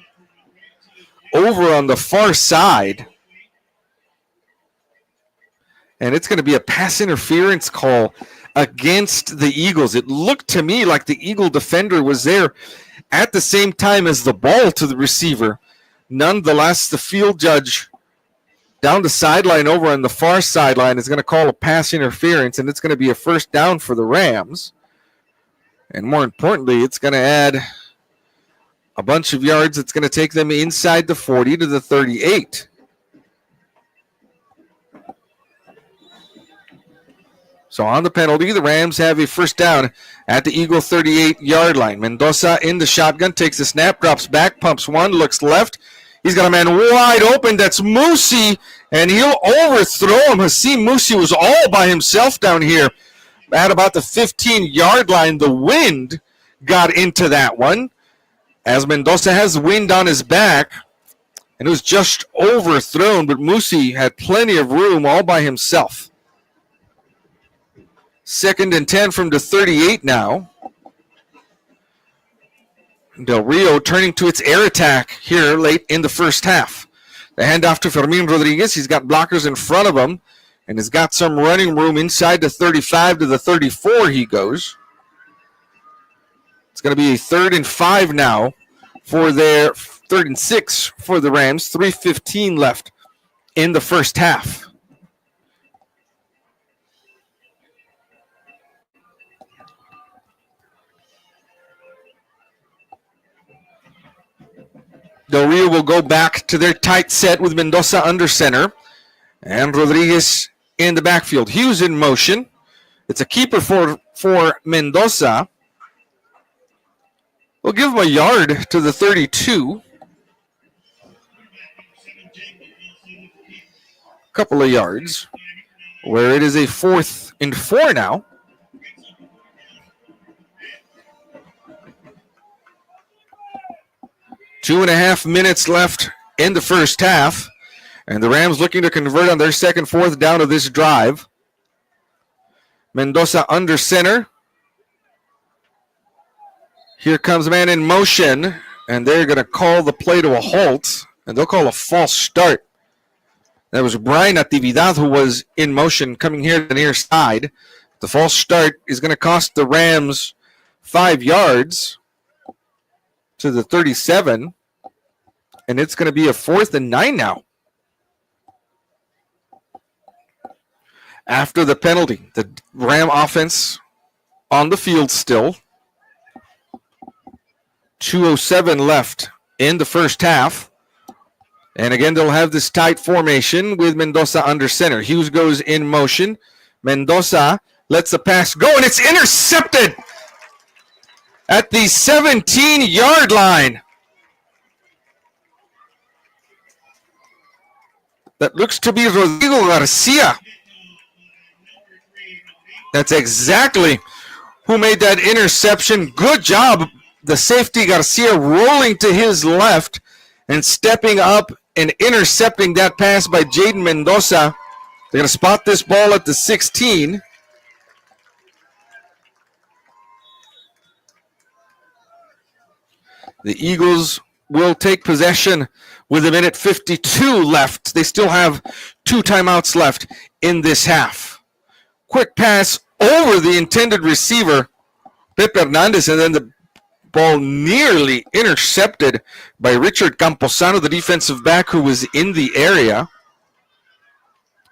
over on the far side. And it's going to be a pass interference call against the Eagles. It looked to me like the Eagle defender was there at the same time as the ball to the receiver. Nonetheless, the field judge down the sideline over on the far sideline is going to call a pass interference, and it's going to be a first down for the Rams. And more importantly, it's going to add a bunch of yards. It's going to take them inside the 40 to the 38. So on the penalty, the Rams have a first down at the Eagle 38-yard line. Mendoza in the shotgun, takes the snap, drops back, pumps one, looks left. He's got a man wide open. That's Musi, and he'll overthrow him. Hasim Musi was all by himself down here at about the 15-yard line. The wind got into that one as Mendoza has wind on his back, and it was just overthrown, but Musi had plenty of room all by himself. 2nd and 10 from the 38 now. Del Rio turning to its air attack here late in the first half. The handoff to Fermin Rodriguez. He's got blockers in front of him and has got some running room inside the 35 to the 34 he goes. It's going to be a 3rd and 5 now for their 3rd and 6 for the Rams. 3:15 left in the first half. Del Rio will go back to their tight set with Mendoza under center and Rodriguez in the backfield. Hughes in motion. It's a keeper for Mendoza. We'll give him a yard to the 32. A couple of yards where it is a 4th and 4 now. Two and a half minutes left in the first half. And the Rams looking to convert on their second fourth down of this drive. Mendoza under center. Here comes a man in motion, and they're going to call the play to a halt, and they'll call a false start. That was Brian Natividad who was in motion coming here to the near side. The false start is going to cost the Rams 5 yards to the 37, and it's going to be a 4th and 9 now. After the penalty, the Ram offense on the field still. 2:07 left in the first half. And again, they'll have this tight formation with Mendoza under center. Hughes goes in motion. Mendoza lets the pass go, and it's intercepted at the 17-yard line. That looks to be Rodrigo Garcia. That's exactly who made that interception. Good job, the safety Garcia, rolling to his left and stepping up and intercepting that pass by Jaden Mendoza. They're going to spot this ball at the 16. The Eagles will take possession with 1:52 left. They still have 2 timeouts left in this half. Quick pass over the intended receiver, Pepe Hernandez, and then the ball nearly intercepted by Richard Camposano, the defensive back who was in the area.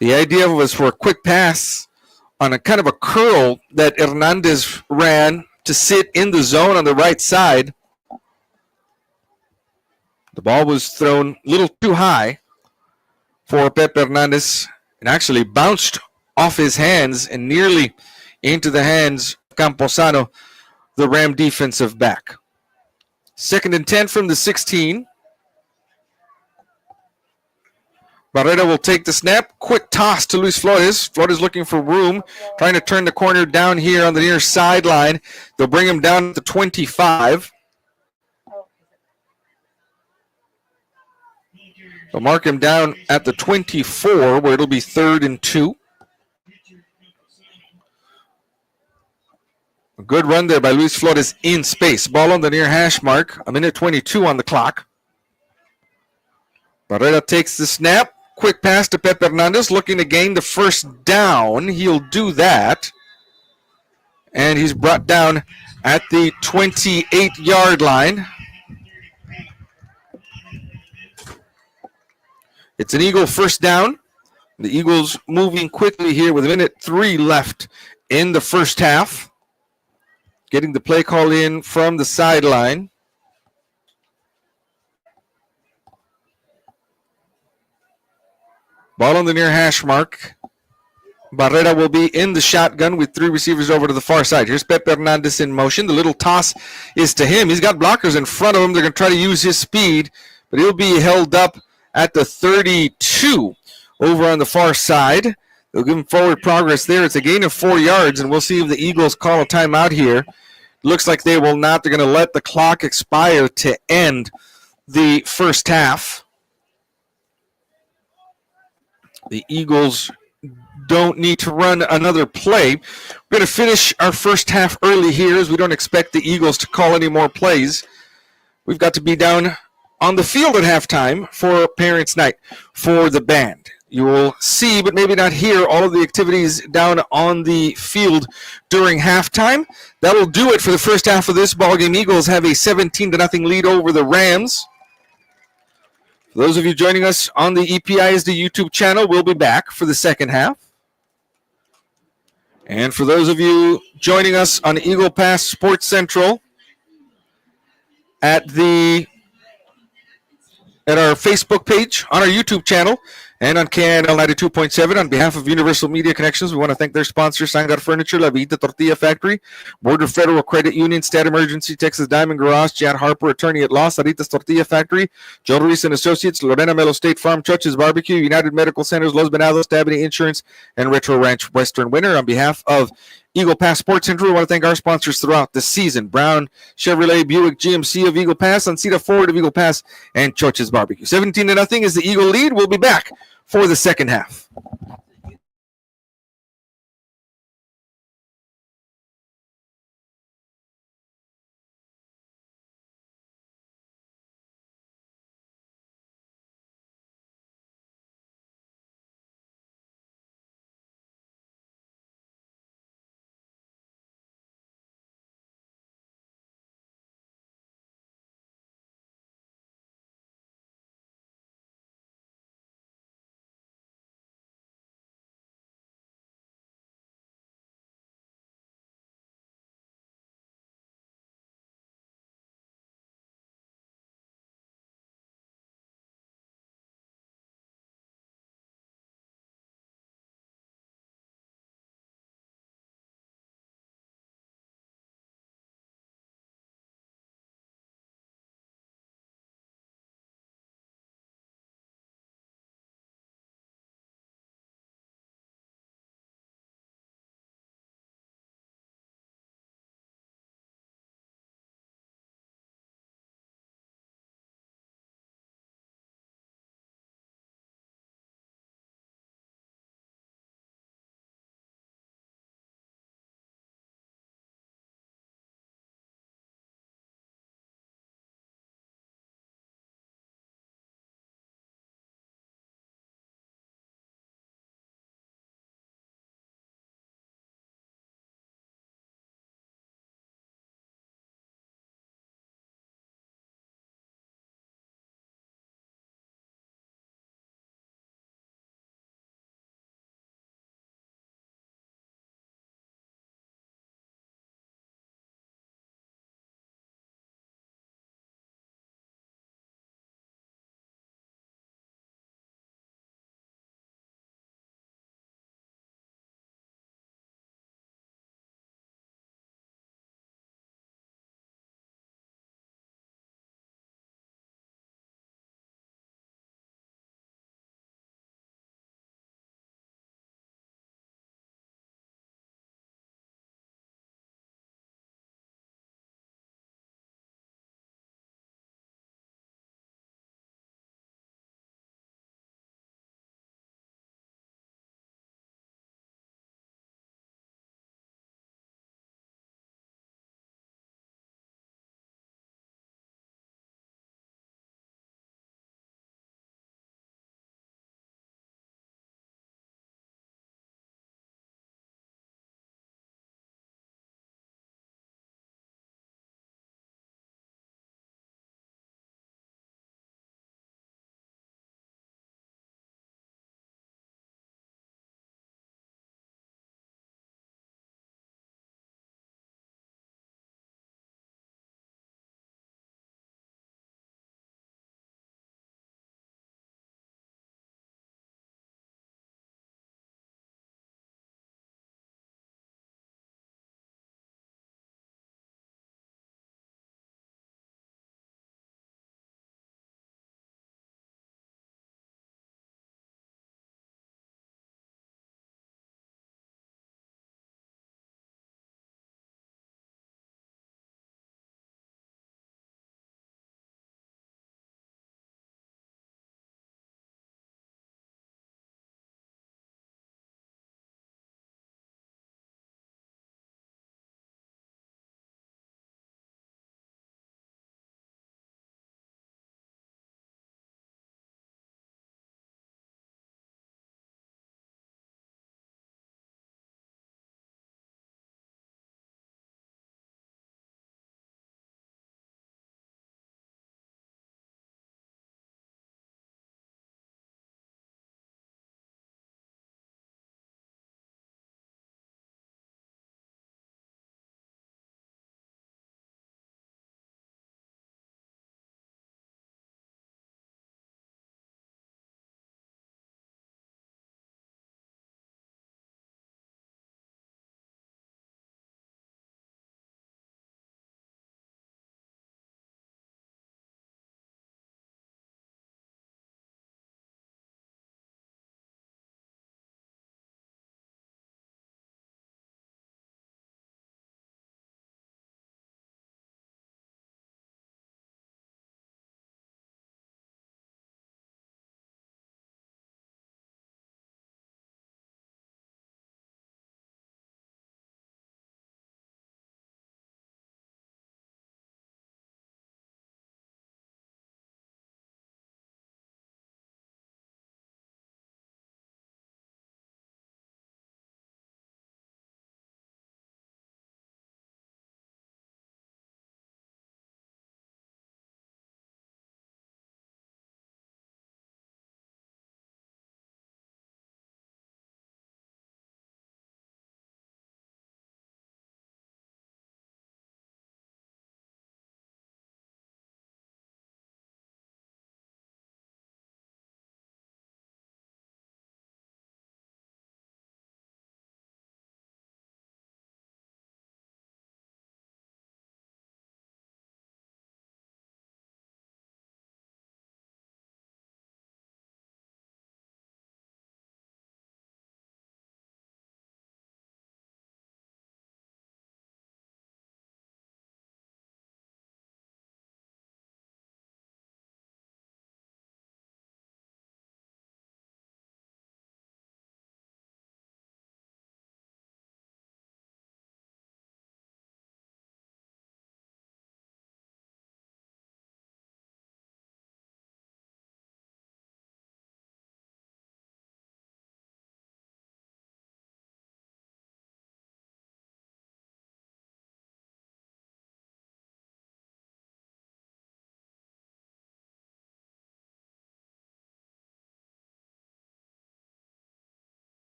The idea was for a quick pass on a kind of a curl that Hernandez ran to sit in the zone on the right side. The ball was thrown a little too high for Pepe Hernandez and actually bounced off his hands and nearly into the hands of Camposano, the Ram defensive back. 2nd and 10 from the 16. Barrera will take the snap. Quick toss to Luis Flores. Flores looking for room, trying to turn the corner down here on the near sideline. They'll bring him down to 25. They'll mark him down at the 24, where it'll be 3rd and 2. A good run there by Luis Flores in space. Ball on the near hash mark. 1:22 on the clock. Barrera takes the snap. Quick pass to Pepe Hernandez, looking to gain the first down. He'll do that. And he's brought down at the 28-yard line. It's an Eagle first down. The Eagles moving quickly here with 1:03 left in the first half. Getting the play call in from the sideline. Ball on the near hash mark. Barrera will be in the shotgun with 3 receivers over to the far side. Here's Pepe Hernandez in motion. The little toss is to him. He's got blockers in front of him. They're going to try to use his speed, but he'll be held up at the 32 over on the far side. They'll give him forward progress there. It's a gain of 4 yards, and we'll see if the Eagles call a timeout here. Looks like they will not. They're going to let the clock expire to end the first half. The Eagles don't need to run another play. We're going to finish our first half early here as we don't expect the Eagles to call any more plays. We've got to be down on the field at halftime for Parents' Night for the band. You will see, but maybe not hear, all of the activities down on the field during halftime. That will do it for the first half of this ballgame. Eagles have a 17-0 lead over the Rams. For those of you joining us on the EPISD YouTube channel, we'll be back for the second half. And for those of you joining us on Eagle Pass Sports Central at our Facebook page, on our YouTube channel, and on KNL 92.7. On behalf of Universal Media Connections, we want to thank their sponsors, Sangar Furniture, La Vita Tortilla Factory, Border Federal Credit Union, State Emergency, Texas Diamond Garage, Chad Harper, Attorney at Law, Saritas Tortilla Factory, Joe Ruiz and Associates, Lorena Melo State Farm, Church's Barbecue, United Medical Centers, Los Venados, Stabany Insurance, and Retro Ranch Western Winter. On behalf of Eagle Pass Sports Central. We want to thank our sponsors throughout the season: Brown Chevrolet Buick GMC of Eagle Pass, Ancita Ford of Eagle Pass, and Choch's Barbecue. 17-0 is the Eagle lead. We'll be back for the second half.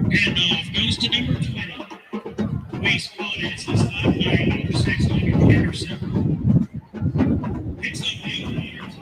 Handoff goes to number 20. Waste Wallace is left by number 6 on Anderson. Picks up the Warriors.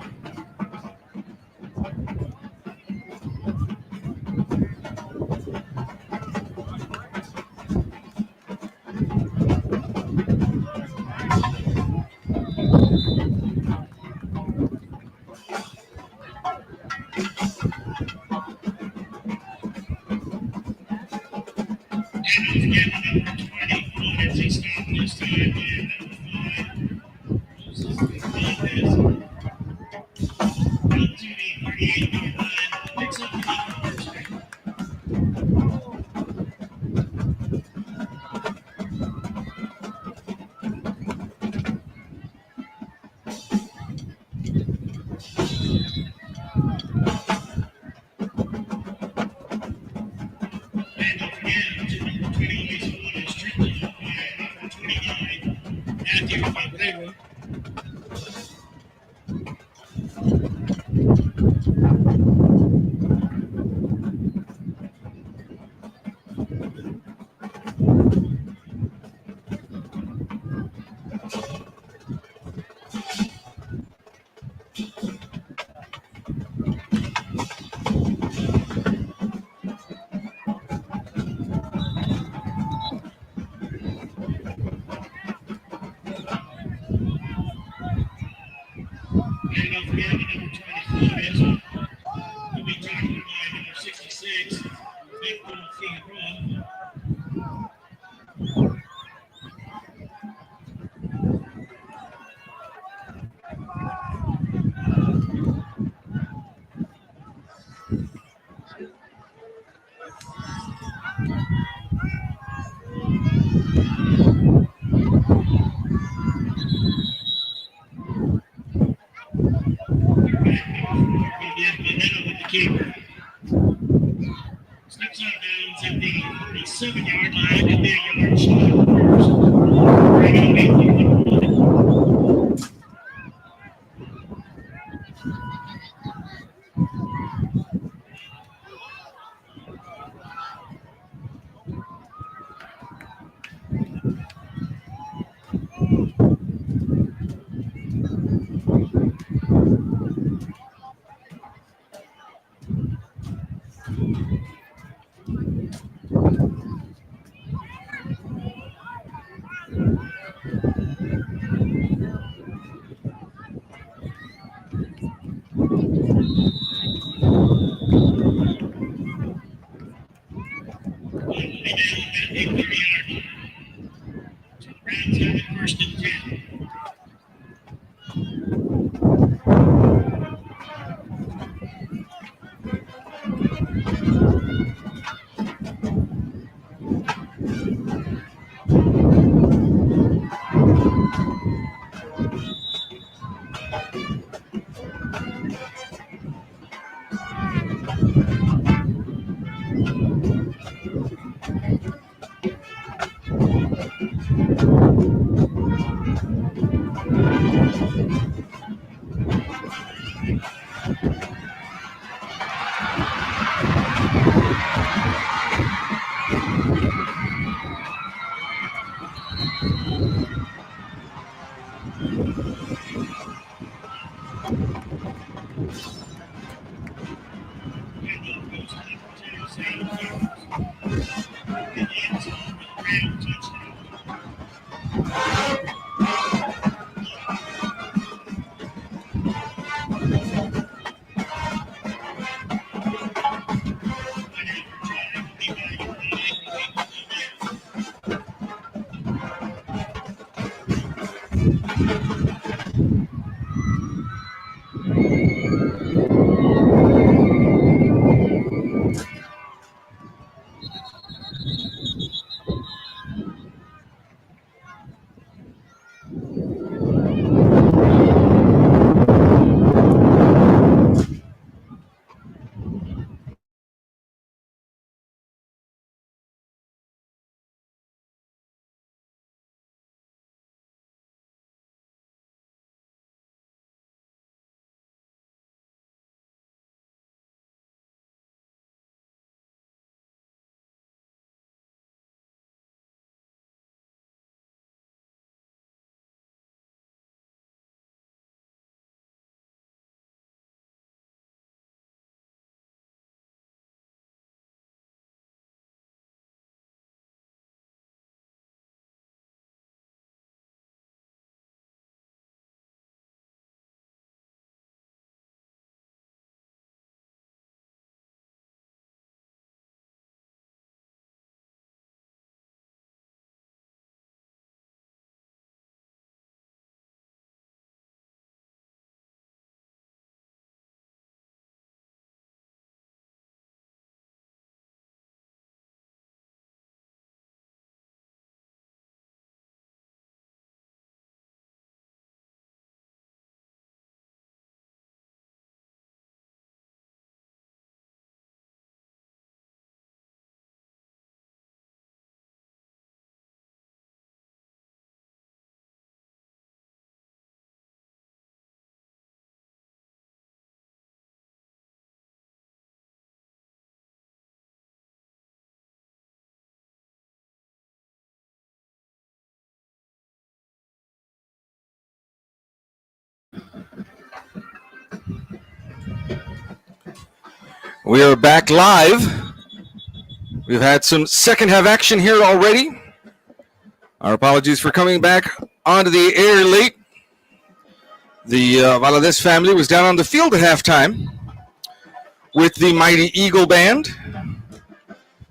Steps out of bounds at the 47-yard line and be a yard shy of the first. Bring out 8-1. We are back live. We've had some second half action here already. Our apologies for coming back onto the air late. The Valadez family was down on the field at halftime with the mighty Eagle Band.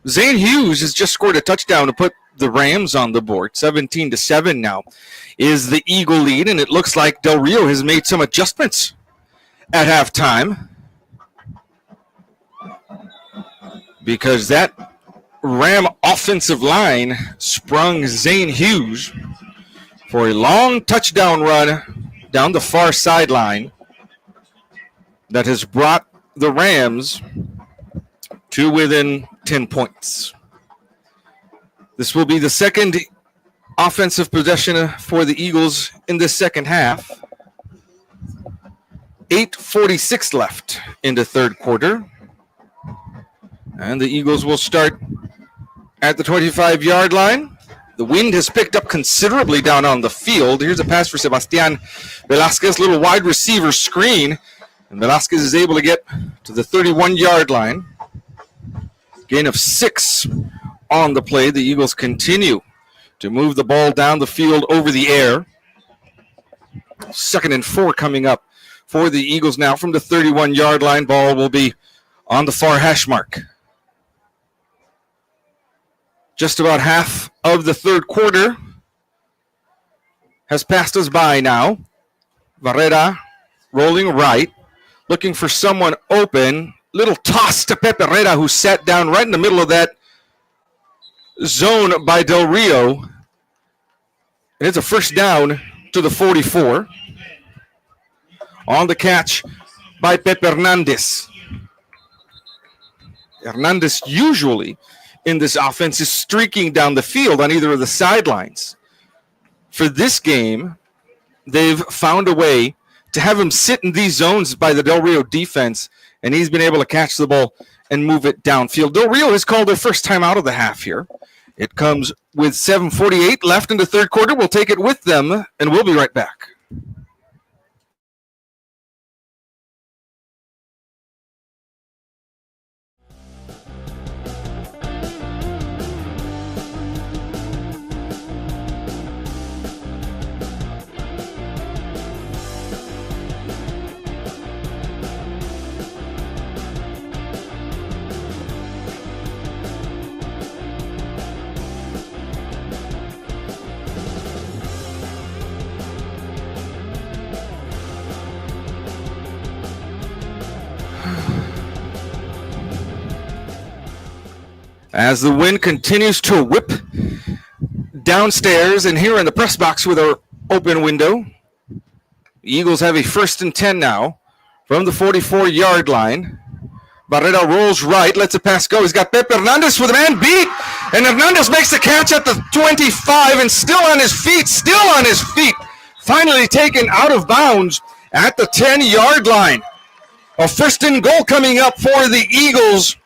Zane Hughes has just scored a touchdown to put the Rams on the board. 17-7 now is the Eagle lead, and it looks like Del Rio has made some adjustments at halftime, because that Ram offensive line sprung Zane Hughes for a long touchdown run down the far sideline that has brought the Rams to within 10 points. This will be the second offensive possession for the Eagles in the second half. 8:46 left in the third quarter. And the Eagles will start at the 25-yard line. The wind has picked up considerably down on the field. Here's a pass for Sebastian Velasquez, little wide receiver screen. And Velasquez is able to get to the 31-yard line. Gain of 6 on the play. The Eagles continue to move the ball down the field over the air. 2nd and 4 coming up for the Eagles now from the 31-yard line. Ball will be on the far hash mark. Just about half of the third quarter has passed us by now. Barrera rolling right, looking for someone open, Little toss to Pepe Herrera, who sat down right in the middle of that zone by Del Rio. And it's a first down to the 44. On the catch by Pepe Hernandez. Hernandez usually in this offense is streaking down the field on either of the sidelines. For this game, they've found a way to have him sit in these zones by the Del Rio defense, and he's been able to catch the ball and move it downfield. Del Rio has called their first time out of the half here. It comes with 7:48 left in the third quarter. We'll take it with them, and we'll be right back. As the wind continues to whip downstairs and here in the press box with our open window, the Eagles have a 1st and 10 now from the 44-yard line. Barrera rolls right, lets a pass go. He's got Pepe Hernandez with a man beat, and Hernandez makes the catch at the 25 and still on his feet, finally taken out of bounds at the 10-yard line. A 1st and goal coming up for the Eagles.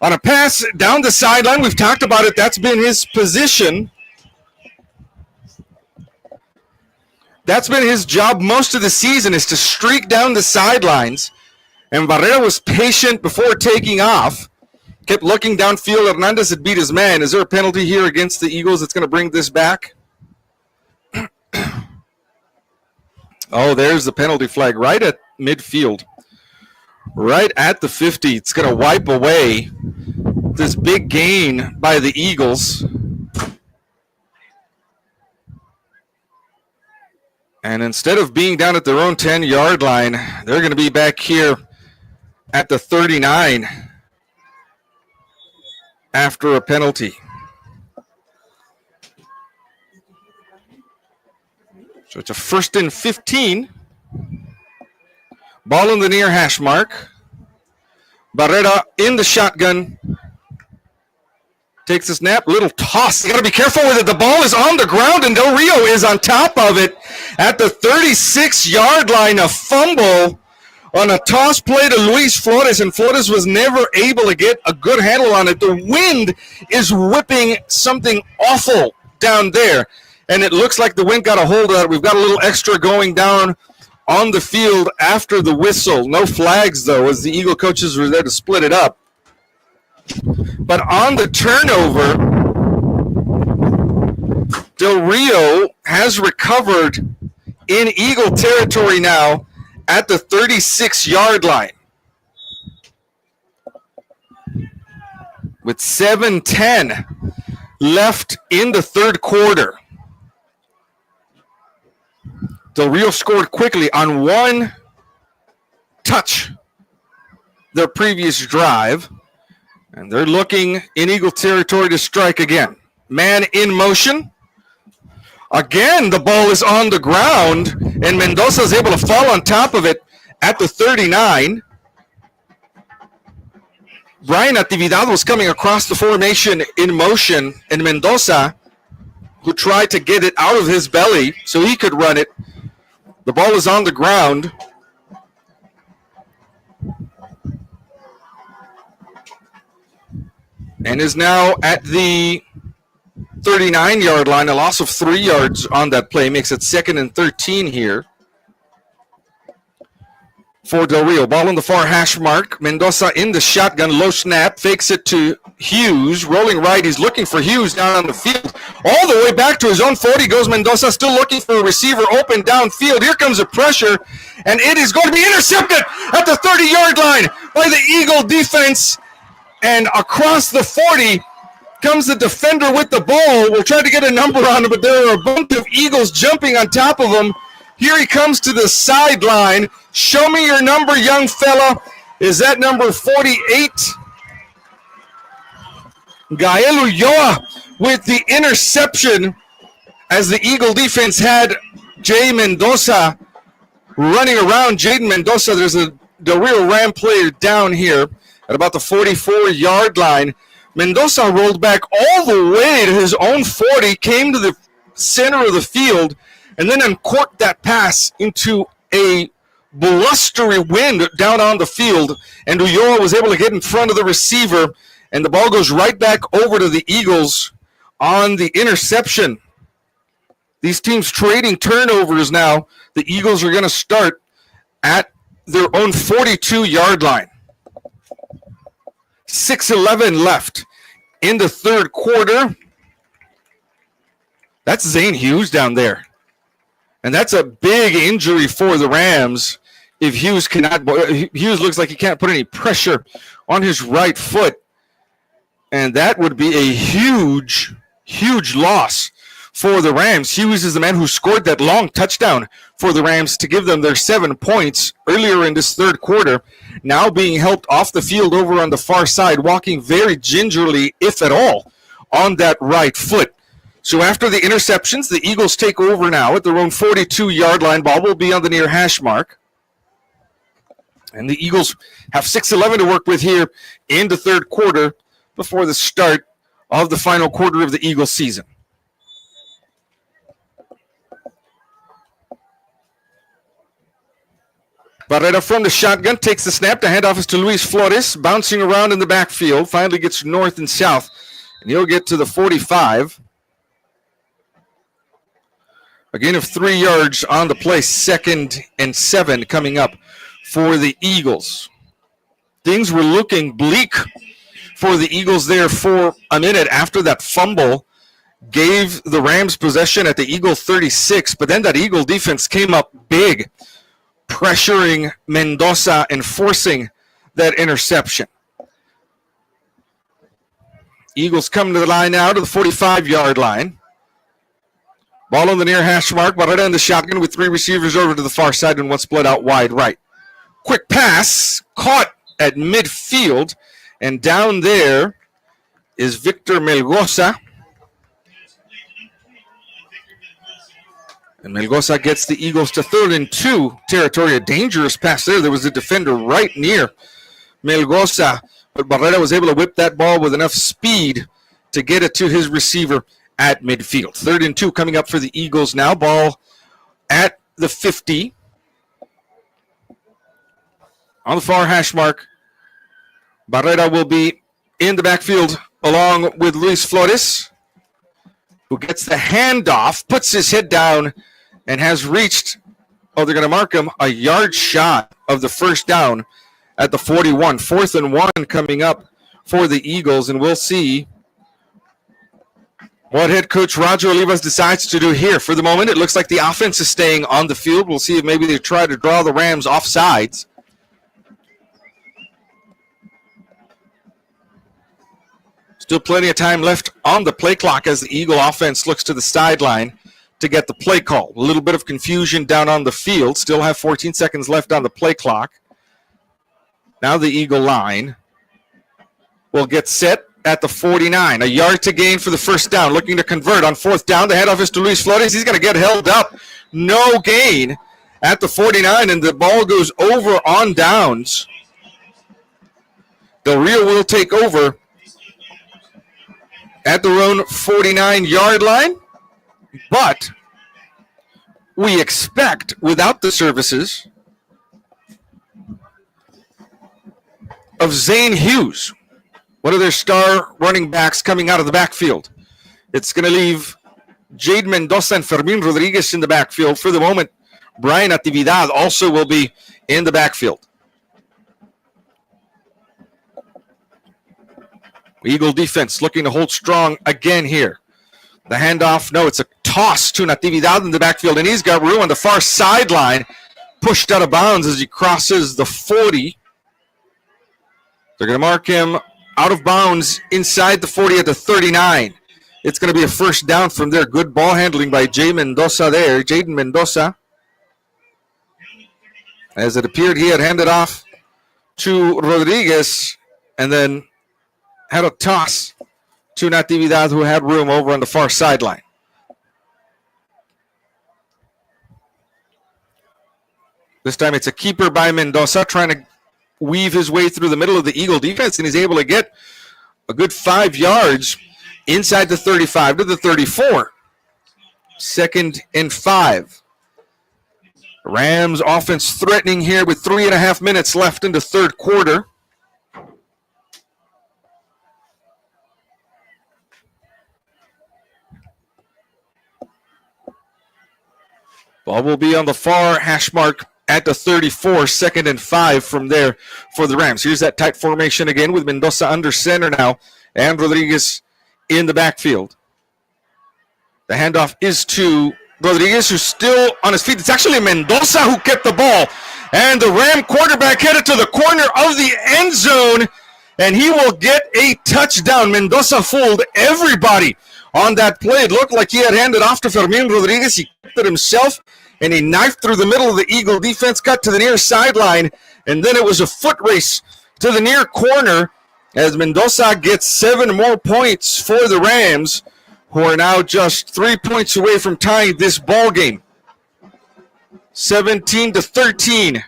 On a pass down the sideline, we've talked about it. That's been his position. That's been his job most of the season, is to streak down the sidelines. And Barrera was patient before taking off. Kept looking downfield. Hernandez had beat his man. Is there a penalty here against the Eagles that's going to bring this back? Oh, there's the penalty flag right at midfield. Right at the 50. It's going to wipe away this big gain by the Eagles. And instead of being down at their own 10-yard line, they're going to be back here at the 39 after a penalty. So it's a 1st and 15. Ball in the near hash mark. Barrera in the shotgun. Takes a snap. Little toss. You got to be careful with it. The ball is on the ground, and Del Rio is on top of it at the 36-yard line. A fumble on a toss play to Luis Flores, and Flores was never able to get a good handle on it. The wind is whipping something awful down there, and it looks like the wind got a hold of it. We've got a little extra going down on the field after the whistle. No flags, though, as the Eagle coaches were there to split it up. But on the turnover, Del Rio has recovered in Eagle territory now at the 36-yard line. With 7:10 left in the third quarter. Del Rio scored quickly on one touch their previous drive, and they're looking in Eagle territory to strike again. Man in motion. Again, the ball is on the ground, and Mendoza is able to fall on top of it at the 39. Brian Natividad was coming across the formation in motion, and Mendoza, who tried to get it out of his belly so he could run it. The ball is on the ground. And is now at the 39-yard line. A loss of 3 yards on that play makes it 2nd and 13 here for Del Rio. Ball on the far hash mark. Mendoza in the shotgun. Low snap. Fakes it to Hughes. Rolling right. He's looking for Hughes down on the field. All the way back to his own 40 goes Mendoza, still looking for a receiver open downfield. Here comes the pressure, and it is going to be intercepted at the 30-yard line by the Eagle defense. And across the 40 comes the defender with the ball. We'll try to get a number on him, but there are a bunch of Eagles jumping on top of him. Here he comes to the sideline. Show me your number, young fella. is that number 48. Gael Ulloa with the interception as the Eagle defense had Jay Mendoza running around. Jaden Mendoza, there's the Rio Ram player down here at about the 44-yard line. Mendoza rolled back all the way to his own 40, came to the center of the field, and then uncorked that pass into a blustery wind down on the field, and Ulloa was able to get in front of the receiver, and the ball goes right back over to the Eagles on the interception. These teams trading turnovers now. The Eagles are going to start at their own 42-yard line. 6:11 left in the third quarter. That's Zane Hughes down there. And that's a big injury for the Rams. If Hughes looks like he can't put any pressure on his right foot. And that would be a huge, huge loss for the Rams. Hughes is the man who scored that long touchdown for the Rams to give them their 7 points earlier in this third quarter. Now being helped off the field over on the far side, walking very gingerly, if at all, on that right foot. So after the interceptions, the Eagles take over now at their own 42-yard line. Ball will be on the near hash mark. And the Eagles have 6:11 to work with here in the third quarter before the start of the final quarter of the Eagles season. Barrera from the shotgun takes the snap. The handoff is to Luis Flores, bouncing around in the backfield. Finally gets north and south, and he'll get to the 45. A gain of 3 yards on the play, 2nd and 7 coming up for the Eagles. Things were looking bleak for the Eagles there for a minute after that fumble gave the Rams possession at the Eagle 36, but then that Eagle defense came up big, pressuring Mendoza and forcing that interception. Eagles come to the line now to the 45-yard line. Ball on the near hash mark. Barrera in the shotgun with 3 receivers over to the far side and one split out wide right. Quick pass caught at midfield, and down there is Victor Melgoza. And Melgoza gets the Eagles to 3rd and 2 territory. A dangerous pass there. There was a defender right near Melgoza, but Barrera was able to whip that ball with enough speed to get it to his receiver at midfield. 3rd and 2 coming up for the Eagles now. Ball at the 50. On the far hash mark, Barrera will be in the backfield along with Luis Flores, who gets the handoff, puts his head down, and has reached, they're going to mark him, a yard shot of the first down at the 41. 4th and 1 coming up for the Eagles, and we'll see what head coach Roger Olivas decides to do here. For the moment, it looks like the offense is staying on the field. We'll see if maybe they try to draw the Rams off sides. Still plenty of time left on the play clock as the Eagle offense looks to the sideline to get the play call. A little bit of confusion down on the field. Still have 14 seconds left on the play clock. Now the Eagle line will get set at the 49. A yard to gain for the first down. Looking to convert on 4th down. The handoff is to Luis Flores. He's going to get held up. No gain at the 49, and the ball goes over on downs. Del Rio will take over at their own 49-yard line, but we expect, without the services of Zane Hughes, one of their star running backs coming out of the backfield. It's going to leave Jade Mendoza and Fermin Rodriguez in the backfield. For the moment, Brian Natividad also will be in the backfield. Eagle defense looking to hold strong again here. The handoff, no, it's a toss to Natividad in the backfield, and he's got room on the far sideline, pushed out of bounds as he crosses the 40. They're going to mark him out of bounds inside the 40 at the 39. It's going to be a first down from there. Good ball handling by Jaden Mendoza. As it appeared, he had handed off to Rodriguez, and then had a toss to Natividad, who had room over on the far sideline. This time it's a keeper by Mendoza trying to weave his way through the middle of the Eagle defense, and he's able to get a good 5 yards inside the 35 to the 34. 2nd and 5. Rams offense threatening here with 3.5 minutes left in the third quarter. Ball will be on the far hash mark at the 34, 2nd and 5 from there for the Rams. Here's that tight formation again with Mendoza under center now and Rodriguez in the backfield. The handoff is to Rodriguez, who's still on his feet. It's actually Mendoza who kept the ball. And the Ram quarterback headed to the corner of the end zone, and he will get a touchdown. Mendoza fooled everybody on that play. It looked like he had handed off to Fermin Rodriguez. He kept it himself, and he knifed through the middle of the Eagle defense, got to the near sideline, and then it was a foot race to the near corner as Mendoza gets 7 more points for the Rams, who are now just 3 points away from tying this ball game. 17-13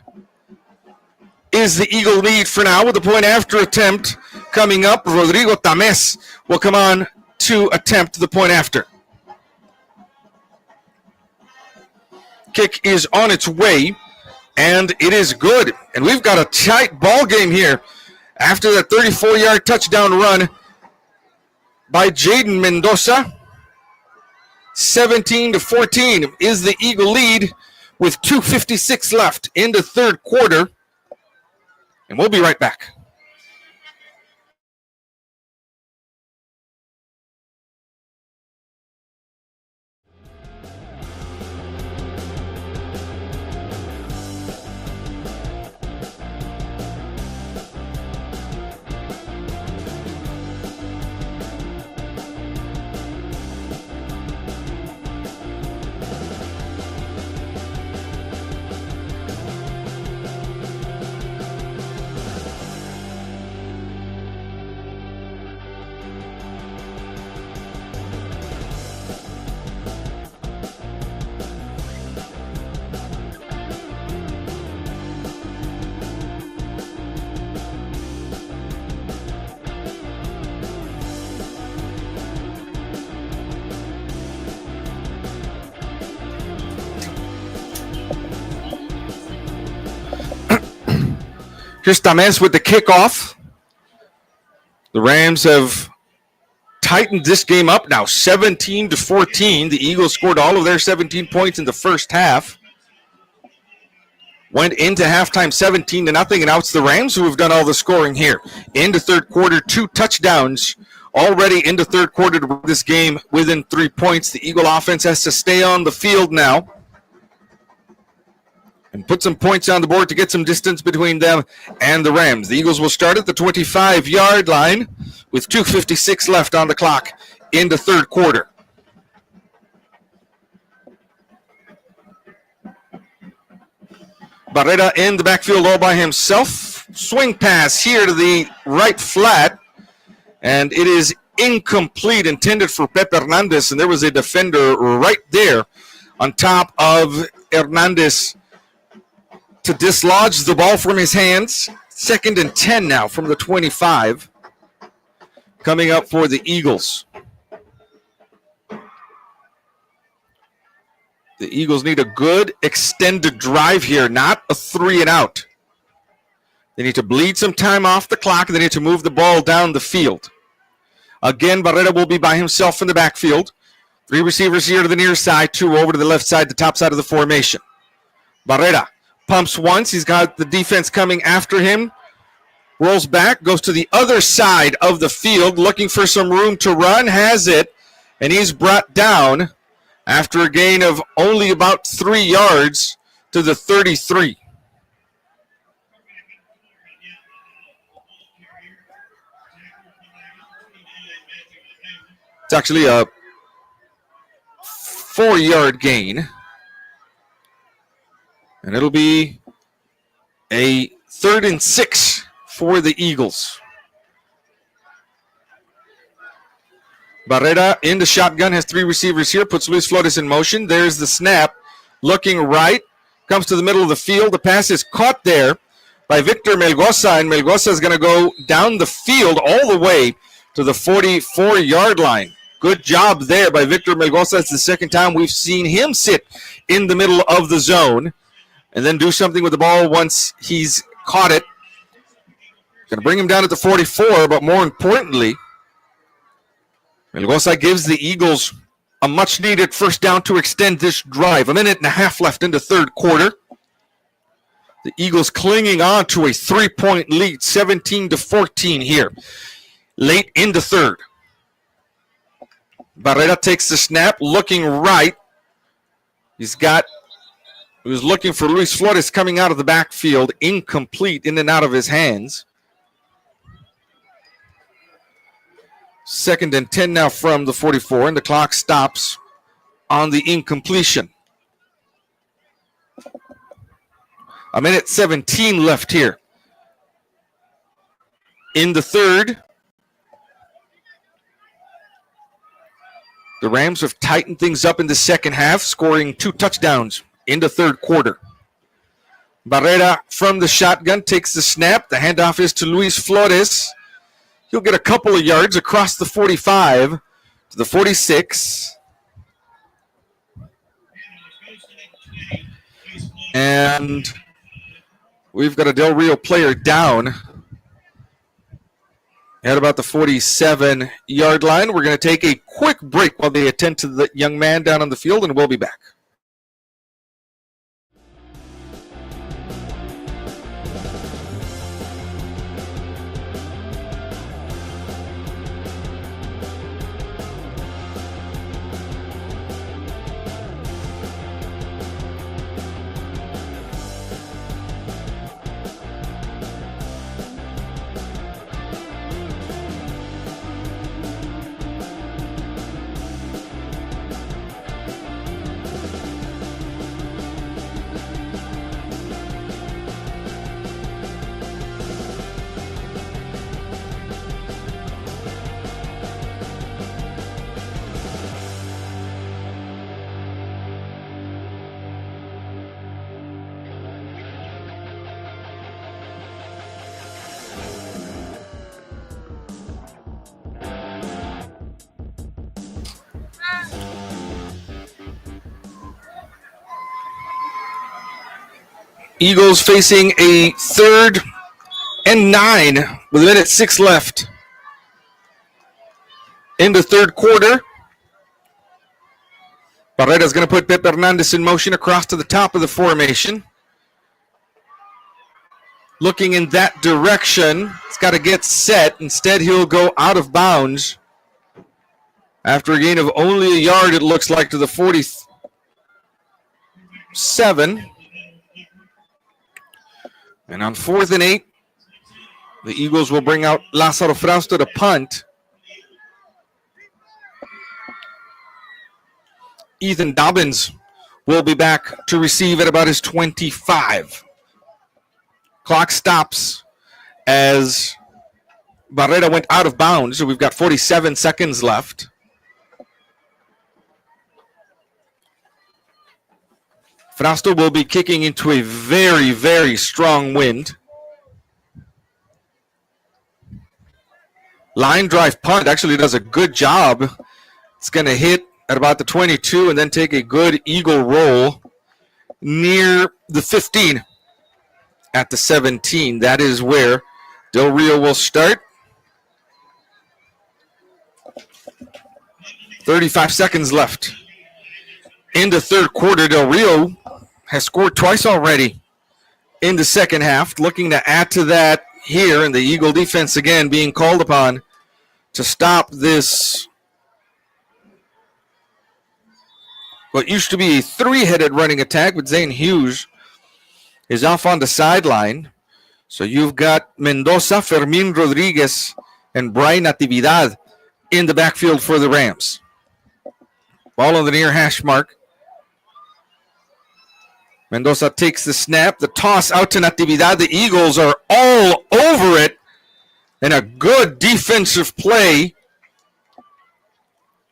is the Eagle lead for now, with the point after attempt coming up. Rodrigo Tames will come on to attempt the point after. Kick is on its way, and it is good. And we've got a tight ball game here after that 34-yard touchdown run by Jaden Mendoza. 17-14 is the Eagle lead with 2:56 left in the third quarter. And we'll be right back. Here's Tames with the kickoff. The Rams have tightened this game up now, 17-14. The Eagles scored all of their 17 points in the first half. Went into halftime 17-0, and now it's the Rams who have done all the scoring here. In the third quarter, 2 touchdowns already in the third quarter to bring this game within 3 points. The Eagle offense has to stay on the field now and put some points on the board to get some distance between them and the Rams. The Eagles will start at the 25-yard line with 2:56 left on the clock in the third quarter. Barrera in the backfield all by himself. Swing pass here to the right flat, and it is incomplete, intended for Pep Hernandez, and there was a defender right there on top of Hernandez to dislodge the ball from his hands. 2nd and 10 now from the 25. Coming up for the Eagles. The Eagles need a good extended drive here, not a 3 and out. They need to bleed some time off the clock, and they need to move the ball down the field. Again, Barrera will be by himself in the backfield. 3 receivers here to the near side, 2 over to the left side, the top side of the formation. Barrera pumps once. He's got the defense coming after him. Rolls back, goes to the other side of the field, looking for some room to run. Has it, and he's brought down after a gain of only about 3 yards to the 33. It's actually a 4-yard gain. And it'll be a 3rd and 6 for the Eagles. Barrera in the shotgun, has 3 receivers here, puts Luis Flores in motion. There's the snap, looking right, comes to the middle of the field. The pass is caught there by Victor Melgoza, and Melgoza is going to go down the field all the way to the 44-yard line. Good job there by Victor Melgoza. It's the second time we've seen him sit in the middle of the zone and then do something with the ball once he's caught it. Going to bring him down at the 44, but more importantly, Melgoza gives the Eagles a much-needed first down to extend this drive. 1.5 minutes left in the third quarter. The Eagles clinging on to a 3-point lead, 17-14 here, late in the third. Barrera takes the snap, looking right. He was looking for Luis Flores coming out of the backfield, incomplete, in and out of his hands. 2nd and 10 now from the 44, and the clock stops on the incompletion. 1 minute 17 left here in the third. The Rams have tightened things up in the second half, scoring 2 touchdowns in the third quarter. Barrera from the shotgun takes the snap. The handoff is to Luis Flores. He'll get a couple of yards across the 45 to the 46. And we've got a Del Rio player down at about the 47-yard line. We're going to take a quick break while they attend to the young man down on the field, and we'll be back. Eagles facing a 3rd and 9 with 1:06 left in the third quarter. Barrera's going to put Pep Hernandez in motion across to the top of the formation. Looking in that direction. He's got to get set. Instead, he'll go out of bounds after a gain of only a yard, it looks like, to the 47. And on 4th and 8, the Eagles will bring out Lázaro Frausto to punt. Ethan Dobbins will be back to receive at about his 25. Clock stops as Barrera went out of bounds, so we've got 47 seconds left. Frausto will be kicking into a very, very strong wind. Line drive punt actually does a good job. It's going to hit at about the 22 and then take a good eagle roll near the 15 at the 17. That is where Del Rio will start. 35 seconds left in the third quarter. Del Rio has scored twice already in the second half. Looking to add to that here, and the Eagle defense again being called upon to stop this, what used to be a 3-headed running attack, but Zane Hughes is off on the sideline. So you've got Mendoza, Fermin Rodriguez, and Brian Natividad in the backfield for the Rams. Ball on the near hash mark. Mendoza takes the snap, the toss out to Natividad. The Eagles are all over it. And a good defensive play.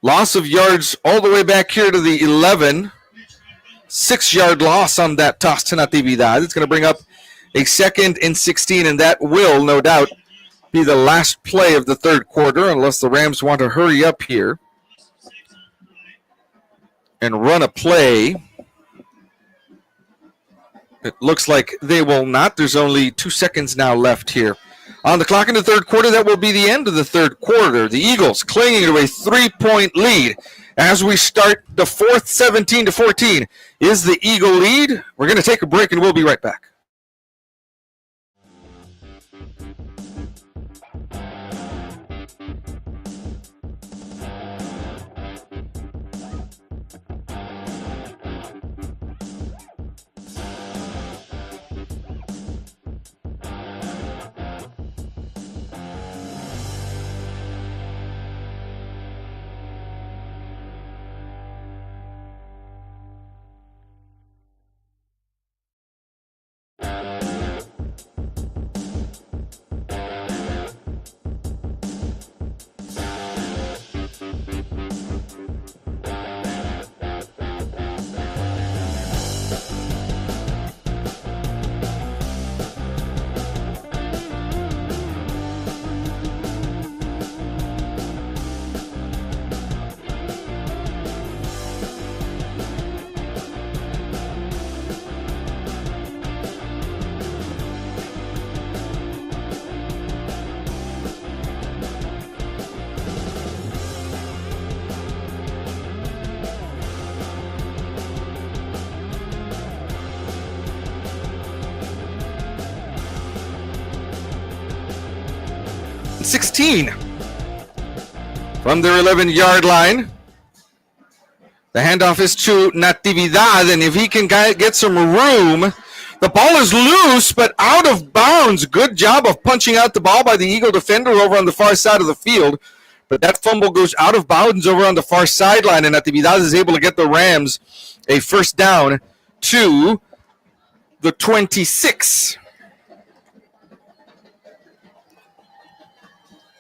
Loss of yards all the way back here to the 11. 6-yard loss on that toss to Natividad. It's going to bring up a 2nd and 16, and that will, no doubt, be the last play of the third quarter, unless the Rams want to hurry up here and run a play. It looks like they will not. There's only 2 seconds now left here on the clock in the third quarter. That will be the end of the third quarter. The Eagles clinging to a 3-point lead as we start the fourth. 17-14 is the Eagle lead. We're going to take a break and we'll be right back. From their 11-yard line. The handoff is to Natividad, and if he can get some room, the ball is loose but out of bounds. Good job of punching out the ball by the Eagle defender over on the far side of the field, but that fumble goes out of bounds over on the far sideline, and Natividad is able to get the Rams a first down to the 26.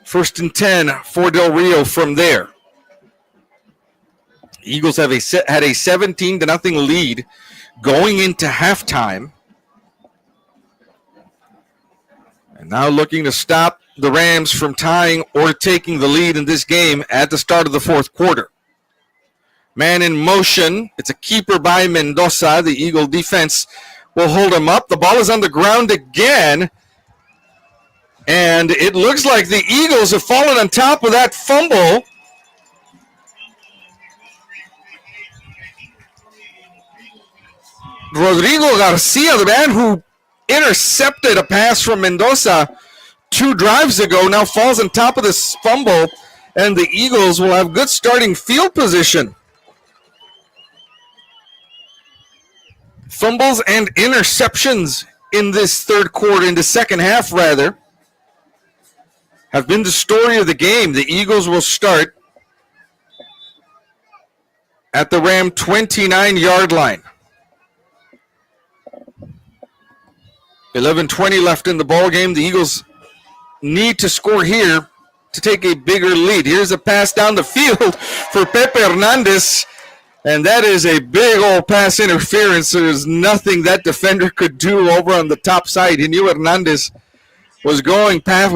1st and 10 for Del Rio from there. Eagles have had a 17-0 lead going into halftime. And now looking to stop the Rams from tying or taking the lead in this game at the start of the fourth quarter. Man in motion. It's a keeper by Mendoza. The Eagle defense will hold him up. The ball is on the ground again. And it looks like the Eagles have fallen on top of that fumble. Rodrigo Garcia, the man who intercepted a pass from Mendoza 2 drives ago, now falls on top of this fumble, and the Eagles will have good starting field position. Fumbles and interceptions in this third quarter, in the second half rather, have been the story of the game. The Eagles will start at the Ram 29-yard line. 11:20 left in the ball game. The Eagles need to score here to take a bigger lead. Here's a pass down the field for Pepe Hernandez, and that is a big old pass interference. There's nothing that defender could do over on the top side. He knew Hernandez was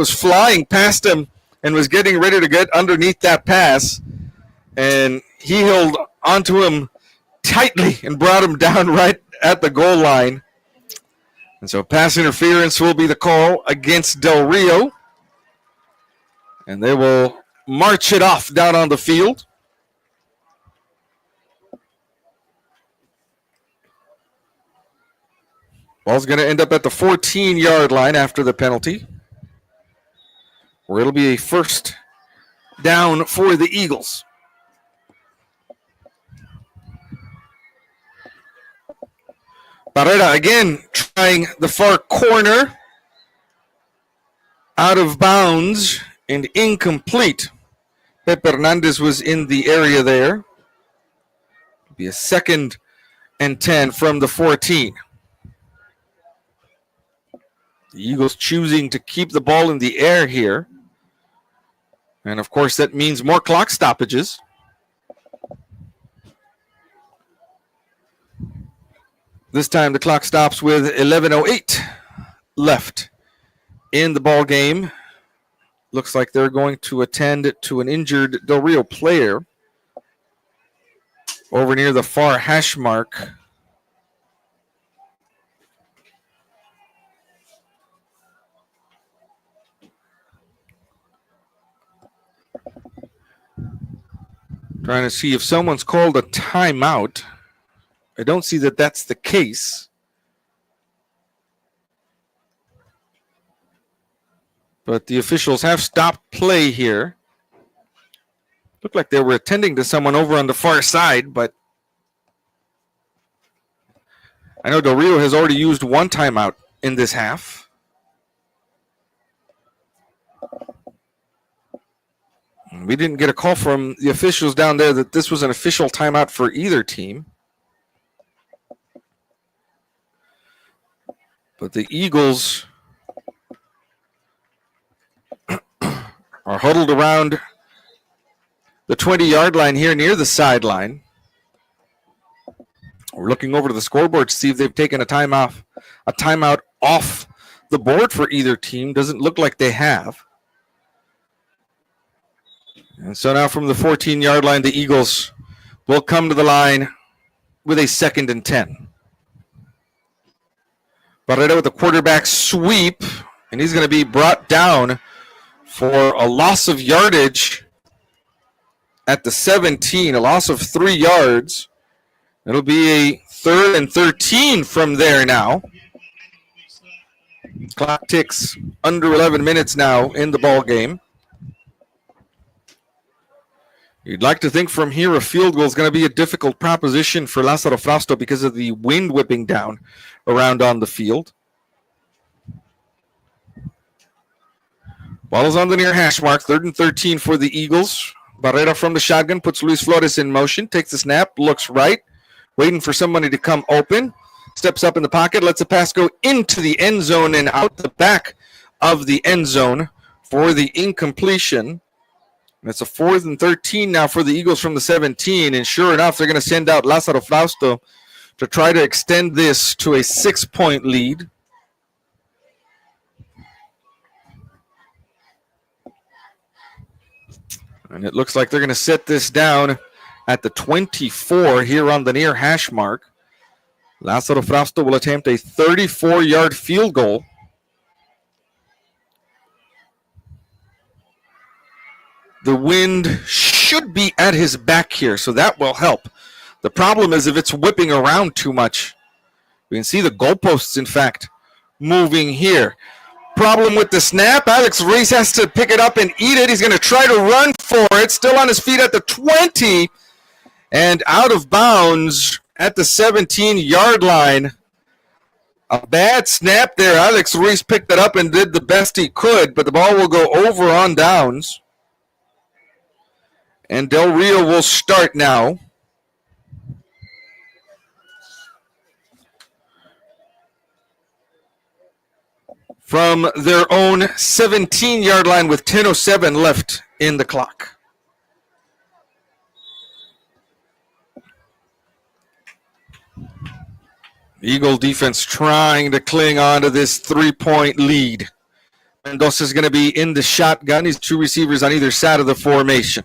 flying past him and was getting ready to get underneath that pass, and he held onto him tightly and brought him down right at the goal line. And so pass interference will be the call against Del Rio, and they will march it off down on the field. Ball's going to end up at the 14-yard line after the penalty, where it'll be a first down for the Eagles. Barrera again trying the far corner. Out of bounds and incomplete. Pepe Hernandez was in the area there. It'll be a 2nd and 10 from the 14. The Eagles choosing to keep the ball in the air here. And, of course, that means more clock stoppages. This time the clock stops with 11:08 left in the ball game. Looks like they're going to attend to an injured Del Rio player over near the far hash mark. Trying to see if someone's called a timeout. I don't see that that's the case. But the officials have stopped play here. Looked like they were attending to someone over on the far side, but I know Del Rio has already used one timeout in this half. We didn't get a call from the officials down there that this was an official timeout for either team. But the Eagles are huddled around the 20-yard line here near the sideline. We're looking over to the scoreboard to see if they've taken a timeout off the board for either team. Doesn't look like they have. And so now from the 14-yard line, the Eagles will come to the line with a 2nd and 10. Barrera with the quarterback sweep, and he's going to be brought down for a loss of yardage at the 17, a loss of 3 yards. It'll be a 3rd and 13 from there now. Clock ticks under 11 minutes now in the ball game. You'd like to think from here a field goal is going to be a difficult proposition for Lázaro Frausto because of the wind whipping down around on the field. Ball is on the near hash mark, 3rd and 13 for the Eagles. Barrera from the shotgun puts Luis Flores in motion, takes the snap, looks right, waiting for somebody to come open, steps up in the pocket, lets a pass go into the end zone and out the back of the end zone for the incompletion. And it's a 4th and 13 now for the Eagles from the 17, and sure enough, they're going to send out Lázaro Frausto to try to extend this to a 6-point lead. And it looks like they're going to set this down at the 24 here on the near hash mark. Lázaro Frausto will attempt a 34-yard field goal. The wind should be at his back here, so that will help. The problem is if it's whipping around too much. We can see the goalposts, in fact, moving here. Problem with the snap. Alex Ruiz has to pick it up and eat it. He's going to try to run for it. Still on his feet at the 20 and out of bounds at the 17-yard line. A bad snap there. Alex Ruiz picked it up and did the best he could, but the ball will go over on downs. And Del Rio will start now. From their own 17-yard line with 10:07 left in the clock. Eagle defense trying to cling on to this 3-point lead. Mendoza is going to be in the shotgun. He's 2 receivers on either side of the formation.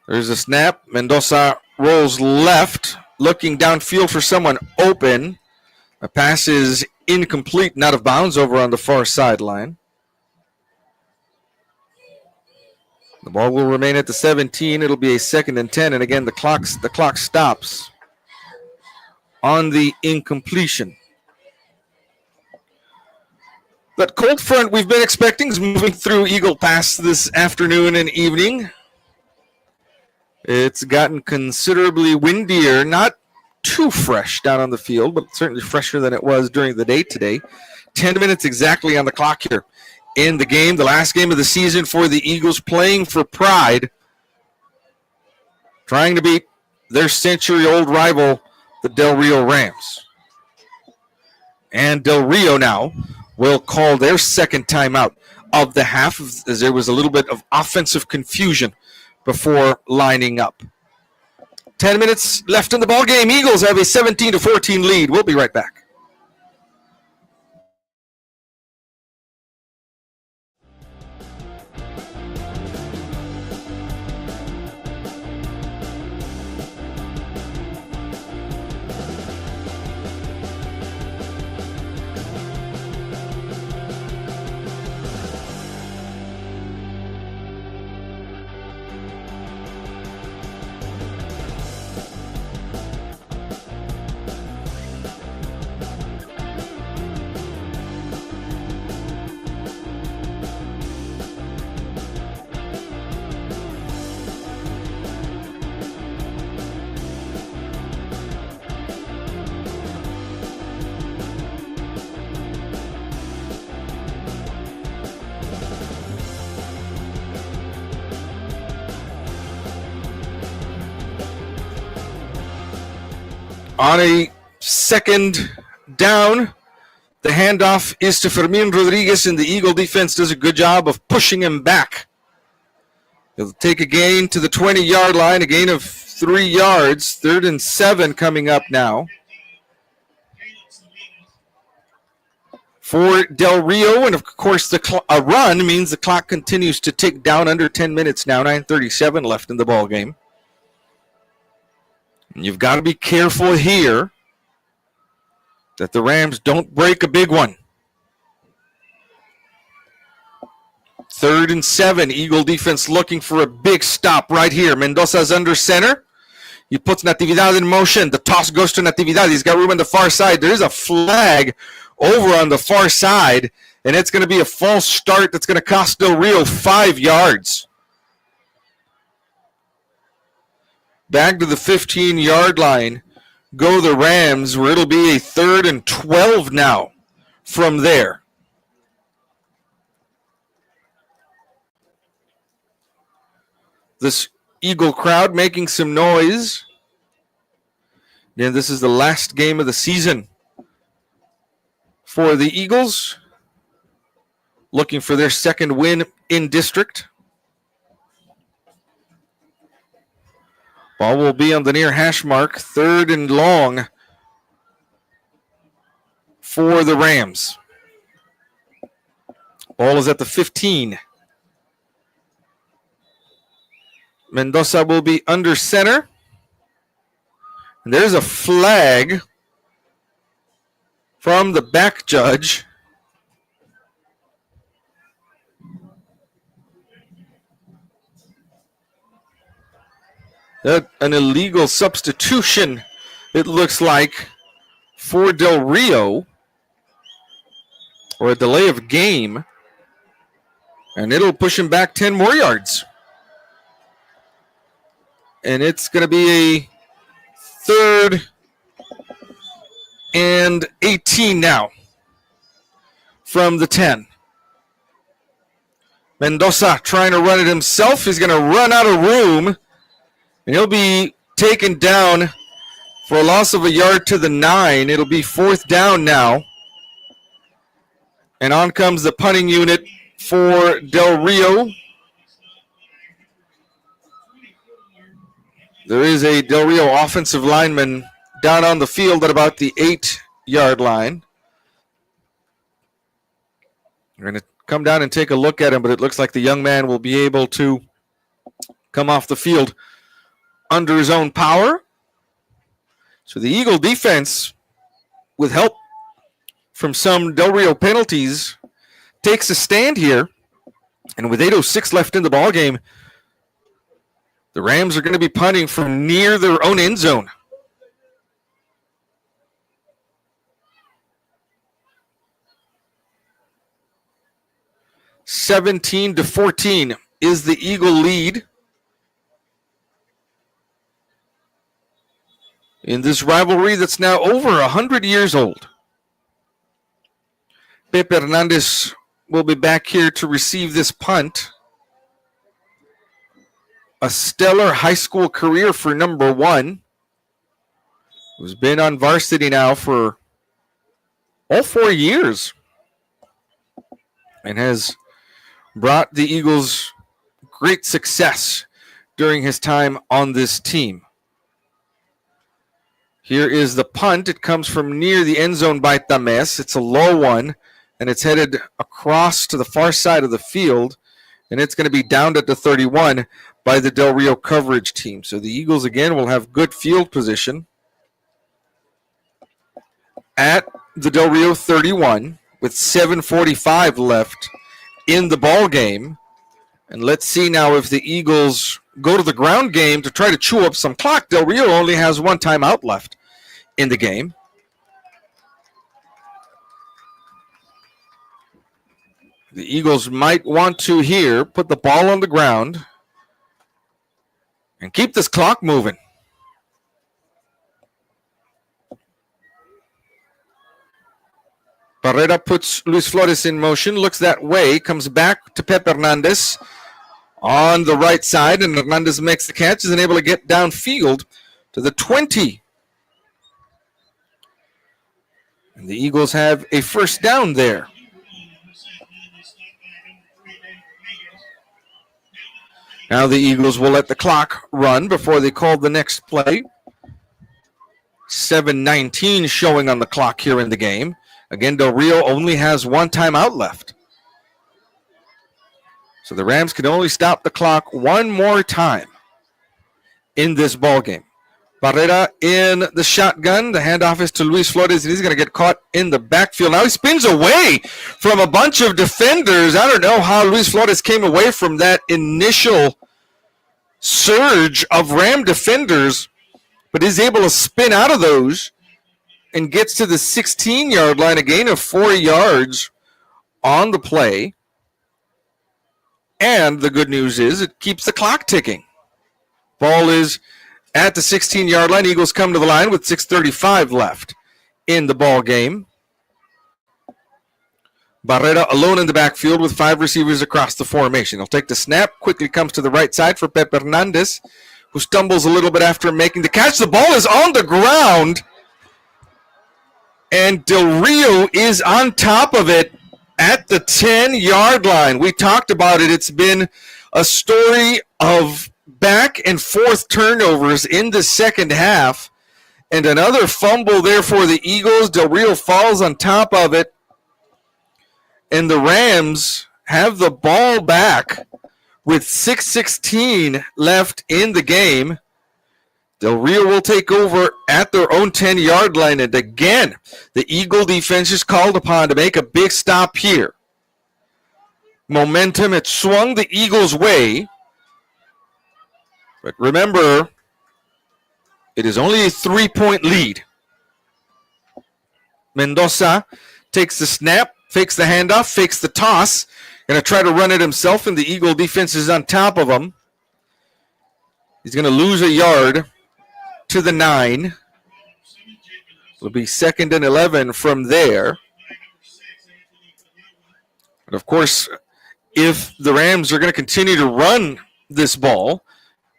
There's a snap. Mendoza rolls left, looking downfield for someone open. A pass is incomplete and out of bounds over on the far sideline. The ball will remain at the 17. It'll be a 2nd and 10. And again, the clock stops on the incompletion. That cold front we've been expecting is moving through Eagle Pass this afternoon and evening. It's gotten considerably windier, not too fresh down on the field, but certainly fresher than it was during the day today. 10 minutes exactly on the clock here in the game, the last game of the season for the Eagles, playing for pride, trying to beat their century-old rival, the Del Rio Rams. And Del Rio now will call their second timeout of the half, as there was a little bit of offensive confusion before lining up. 10 minutes left in the ball game. Eagles have a 17-14 lead. We'll be right back. On a second down, the handoff is to Fermin Rodriguez, and the Eagle defense does a good job of pushing him back. He'll take a gain to the 20-yard line, a gain of 3 yards. 3rd and 7 coming up now for Del Rio. And, of course, a run means the clock continues to tick down under 10 minutes now, 9:37 left in the ball game. You've got to be careful here that the Rams don't break a big one. 3rd and 7. Eagle defense looking for a big stop right here. Mendoza's under center. He puts Natividad in motion. The toss goes to Natividad. He's got room on the far side. There is a flag over on the far side, and it's going to be a false start that's going to cost Del Rio 5 yards. Back to the 15-yard line go the Rams, where it'll be a 3rd and 12 now from there. This Eagle crowd making some noise. And this is the last game of the season for the Eagles, looking for their second win in district. Ball will be on the near hash mark, 3rd and long for the Rams. Ball is at the 15. Mendoza will be under center. And there's a flag from the back judge. An illegal substitution, it looks like, for Del Rio, or a delay of game, and it'll push him back 10 more yards. And it's going to be a 3rd and 18 now from the 10. Mendoza trying to run it himself. He's going to run out of room. And he'll be taken down for a loss of a yard to the 9. It'll be 4th down now. And on comes the punting unit for Del Rio. There is a Del Rio offensive lineman down on the field at about the 8-yard line. We're going to come down and take a look at him, but it looks like the young man will be able to come off the field under his own power. So the Eagle defense, with help from some Del Rio penalties, takes a stand here. And with 8:06 left in the ballgame, the Rams are going to be punting from near their own end zone. (17-14) is the Eagle lead in this rivalry that's now over 100 years old. Pepe Hernandez will be back here to receive this punt. a stellar high school career for number one, who's been on varsity now for all 4 years and has brought the Eagles great success during his time on this team. Here is the punt. It comes from near the end zone by Tames. It's a low one, and it's headed across to the far side of the field, and it's going to be downed at the 31 by the Del Rio coverage team. So the Eagles, again, will have good field position at the Del Rio 31 with 7:45 left in the ball game. And let's see now if the Eagles go to the ground game to try to chew up some clock. Del Rio only has one timeout left in the game. The Eagles might want to here put the ball on the ground and keep this clock moving. Barrera puts Luis Flores in motion, looks that way, comes back to Pep Hernandez on the right side, and Hernandez makes the catch, is able to get downfield to the 20. And the Eagles have a first down there. Now the Eagles will let the clock run before they call the next play. 7:19 showing on the clock here in the game. Again, Del Rio only has one timeout left. So the Rams can only stop the clock one more time in this ball game. Barrera in the shotgun. The handoff is to Luis Flores, and he's going to get caught in the backfield. Now he spins away from a bunch of defenders. I don't know how Luis Flores came away from that initial surge of Ram defenders, but is able to spin out of those and gets to the 16-yard line, a gain of 4 yards on the play. And the good news is it keeps the clock ticking. Ball is at the 16-yard line. Eagles come to the line with 6:35 left in the ball game. Barrera alone in the backfield with 5 receivers across the formation. He'll take the snap, quickly comes to the right side for Pep Hernandez, who stumbles a little bit after making the catch. The ball is on the ground, and Del Rio is on top of it at the 10-yard line. We talked about it. It's been a story of back and forth turnovers in the second half, and another fumble there for the Eagles. Del Rio falls on top of it, and the Rams have the ball back with 6:16 left in the game. Del Rio will take over at their own 10-yard line, and again, the Eagle defense is called upon to make a big stop here. Momentum had swung the Eagles' way, but remember, it is only a 3-point lead. Mendoza takes the snap, fakes the handoff, fakes the toss, going to try to run it himself, and the Eagle defense is on top of him. He's going to lose a yard to the 9. It'll be 2nd and 11 from there. And of course, if the Rams are going to continue to run this ball,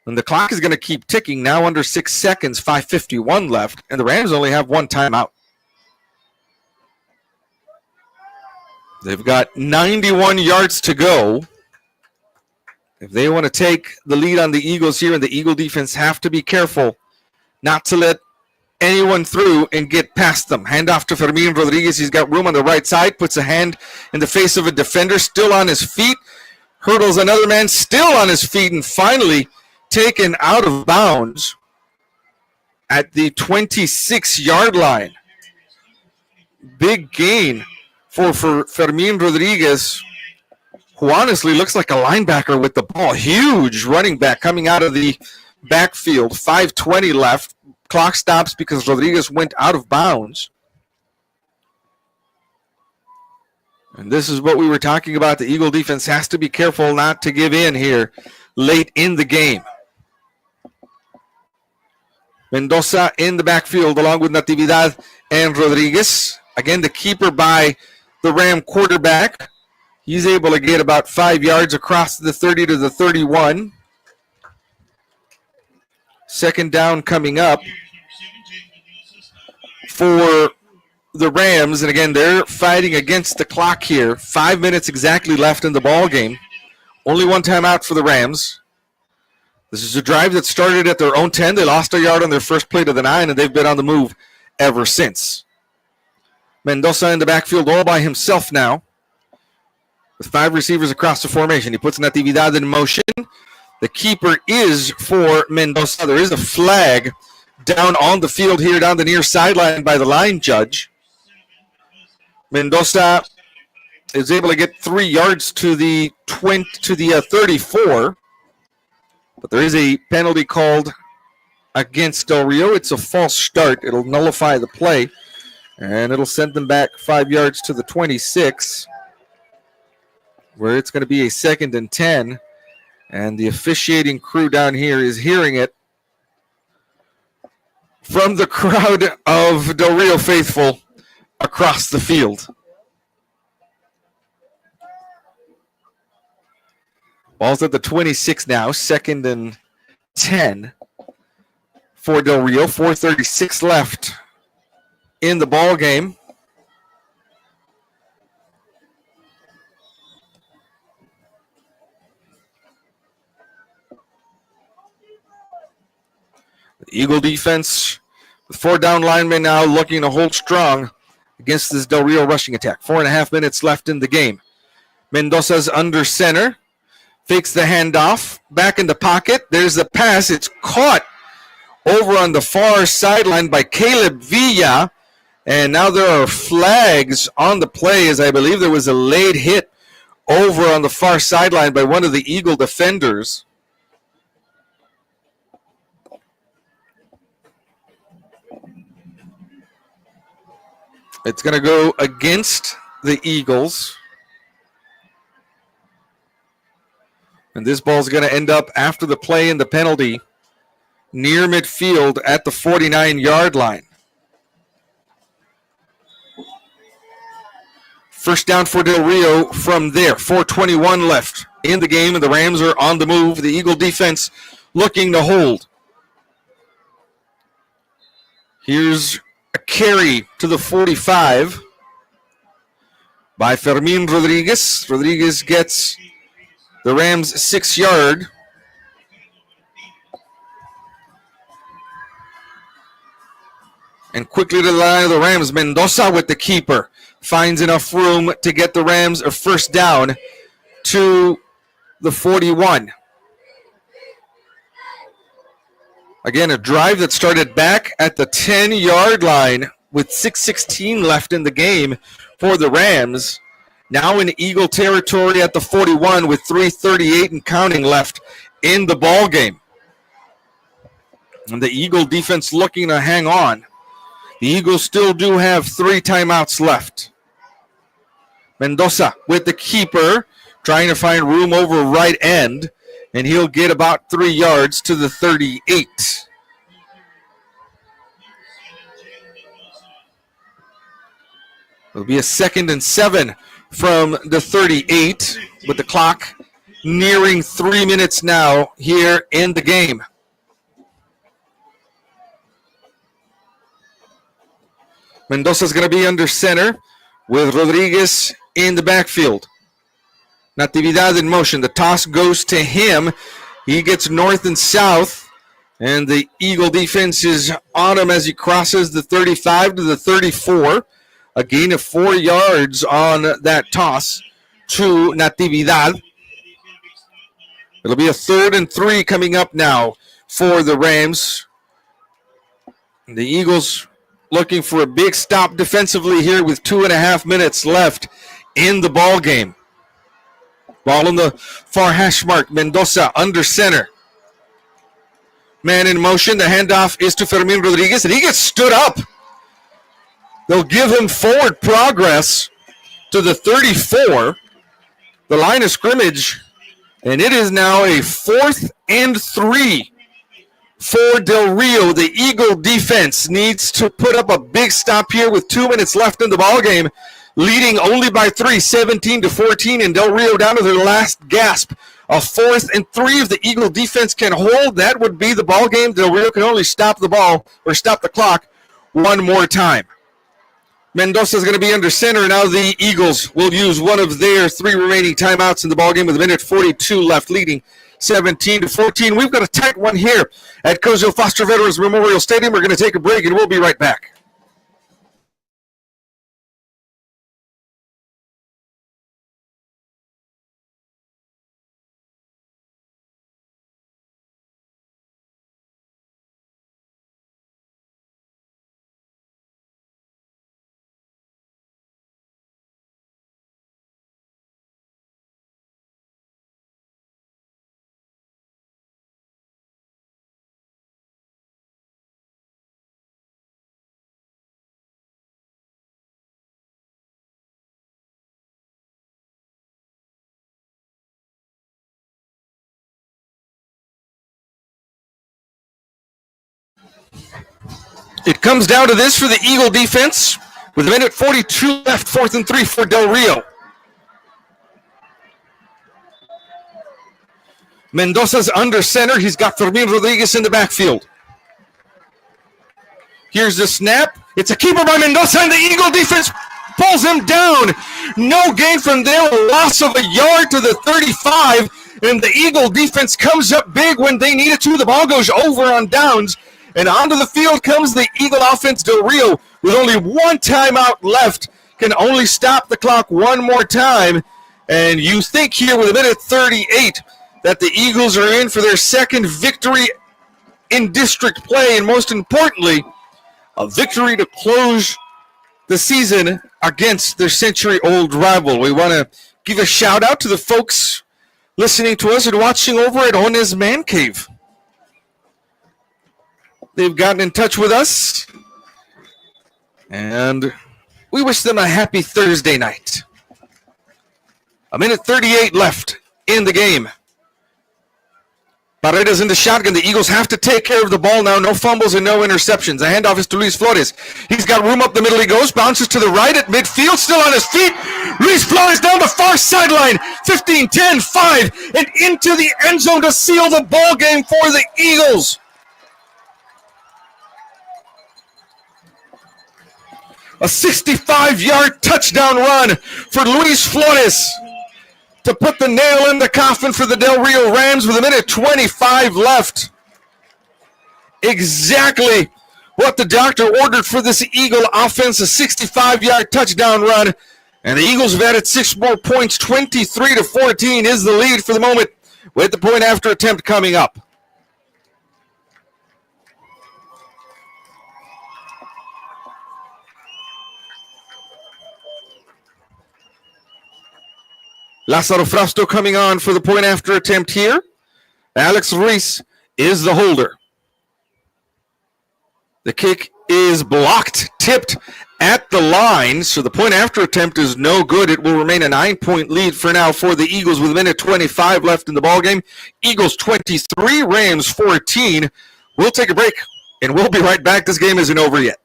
then the clock is going to keep ticking, now under 6 seconds, 5:51 left, and the Rams only have one timeout. They've got 91 yards to go. If they want to take the lead on the Eagles here, and the Eagle defense have to be careful not to let anyone through and get past them. Handoff to Fermin Rodriguez. He's got room on the right side, puts a hand in the face of a defender, still on his feet, hurdles another man, still on his feet, and finally taken out of bounds at the 26-yard line. Big gain for Fermin Rodriguez, who honestly looks like a linebacker with the ball. Huge running back coming out of the backfield. 5:20 left. Clock stops because Rodriguez went out of bounds. And this is what we were talking about. The Eagle defense has to be careful not to give in here late in the game. Mendoza in the backfield along with Natividad and Rodriguez. Again, the keeper by the Ram quarterback. He's able to get about 5 yards across the 30 to the 31. Second down coming up for the Rams. And again, they're fighting against the clock here. 5 minutes exactly left in the ball game. Only one timeout for the Rams. This is a drive that started at their own 10. They lost a yard on their first play to the 9, and they've been on the move ever since. Mendoza in the backfield all by himself now, with 5 receivers across the formation. He puts Natividad in motion. The keeper is for Mendoza. There is a flag down on the field here, down the near sideline by the line judge. Mendoza is able to get 3 yards to the 34, but there is a penalty called against Del Rio. It's a false start. It'll nullify the play, and it'll send them back 5 yards to the 26, where it's going to be a 2nd and 10, and the officiating crew down here is hearing it from the crowd of Del Rio faithful across the field. Ball's at the 26 now, 2nd and 10 for Del Rio. 4:36 left in the ball game. The Eagle defense with 4 down linemen now looking to hold strong against this Del Rio rushing attack. 4.5 minutes left in the game. Mendoza's under center. Fakes the handoff. Back in the pocket. There's the pass. It's caught over on the far sideline by Caleb Villa. And now there are flags on the play, as I believe there was a late hit over on the far sideline by one of the Eagle defenders. It's going to go against the Eagles. And this ball's going to end up after the play and the penalty near midfield at the 49-yard line. First down for Del Rio from there. 4:21 left in the game, and the Rams are on the move. The Eagle defense looking to hold. Here's a carry to the 45 by Fermin Rodriguez. Rodriguez gets the Rams 6 yard. And quickly to the line of the Rams. Mendoza with the keeper. Finds enough room to get the Rams a first down to the 41. Again, a drive that started back at the 10-yard line with 6:16 left in the game for the Rams. Now in Eagle territory at the 41 with 3:38 and counting left in the ball game. And the Eagle defense looking to hang on. The Eagles still do have 3 timeouts left. Mendoza with the keeper, trying to find room over right end, and he'll get about 3 yards to the 38. It'll be a 2nd and 7 from the 38, with the clock nearing 3 minutes now here in the game. Mendoza's going to be under center with Rodriguez in the backfield. Natividad in motion. The toss goes to him. He gets north and south, and the Eagle defense is on him as he crosses the 35 to the 34. A gain of 4 yards on that toss to Natividad. It'll be a 3rd and 3 coming up now for the Rams. The Eagles looking for a big stop defensively here with 2.5 minutes left in the ball game. Ball on the far hash mark. Mendoza under center. Man in motion. The handoff is to Fermin Rodriguez, and he gets stood up. They'll give him forward progress to the 34, the line of scrimmage, and it is now a 4th and 3 for Del Rio. The Eagle defense needs to put up a big stop here with 2 minutes left in the ballgame, leading only by 3, 17 to 14, and Del Rio down to their last gasp A 4th and 3 if the Eagle defense can hold. That would be the ball game. Del Rio can only stop the ball or stop the clock one more time. Mendoza is going to be under center. Now the Eagles will use one of their 3 remaining timeouts in the ball game with a minute 42 left, leading 17-14. We've got a tight one here at Cozumel Foster Veterans Memorial Stadium. We're going to take a break, and we'll be right back. It comes down to this for the Eagle defense with a minute 42 left, 4th and 3 for Del Rio. Mendoza's under center. He's got Fermin Rodriguez in the backfield. Here's the snap. It's a keeper by Mendoza, and the Eagle defense pulls him down. No gain from there. A loss of a yard to the 35, and the Eagle defense comes up big when they need it to. The ball goes over on downs, and onto the field comes the Eagle offense. Del Rio, with only one timeout left, can only stop the clock one more time. And you think here with a minute 38 that the Eagles are in for their second victory in district play, and most importantly, a victory to close the season against their century-old rival. We want to give a shout-out to the folks listening to us and watching over at Ones Man Cave. They've gotten in touch with us, and we wish them a happy Thursday night. A minute 38 left in the game. Paredes in the shotgun. The Eagles have to take care of the ball now. No fumbles and no interceptions. The handoff is to Luis Flores. He's got room up the middle. He goes, bounces to the right at midfield, still on his feet. Luis Flores down the far sideline. 15, 10, 5, and into the end zone to seal the ball game for the Eagles. A 65-yard touchdown run for Luis Flores to put the nail in the coffin for the Del Rio Rams with a minute 25 left. Exactly what the doctor ordered for this Eagle offense, a 65-yard touchdown run. And the Eagles have added 6 more points. 23-14 is the lead for the moment, with the point after attempt coming up. Lázaro Frausto coming on for the point after attempt here. Alex Ruiz is the holder. The kick is blocked, tipped at the line, so the point after attempt is no good. It will remain a 9-point lead for now for the Eagles with a minute 25 left in the ballgame. Eagles 23, Rams 14. We'll take a break, and we'll be right back. This game isn't over yet.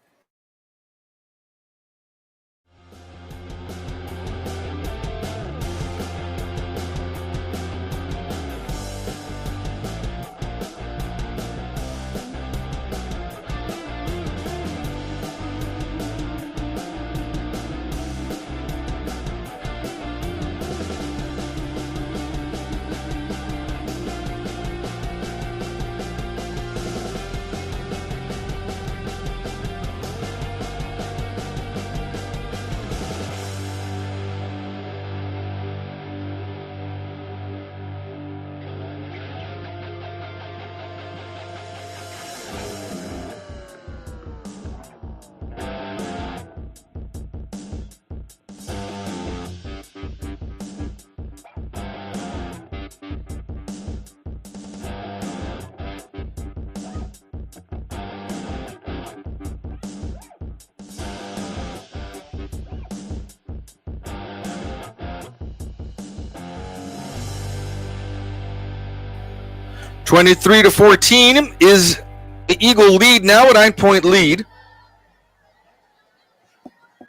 (23-14) is the Eagle lead now, a 9-point lead.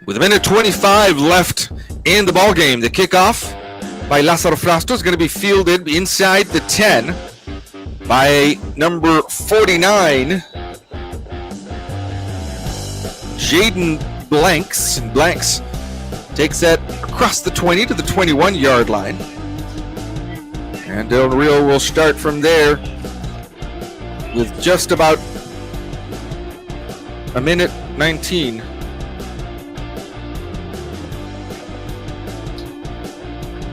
With a minute 25 left in the ball game, the kickoff by Lazaro Frasto is going to be fielded inside the 10 by number 49, Jaden Blanks. And Blanks takes that across the 20 to the 21-yard line. And Del Rio will start from there with just about a minute 19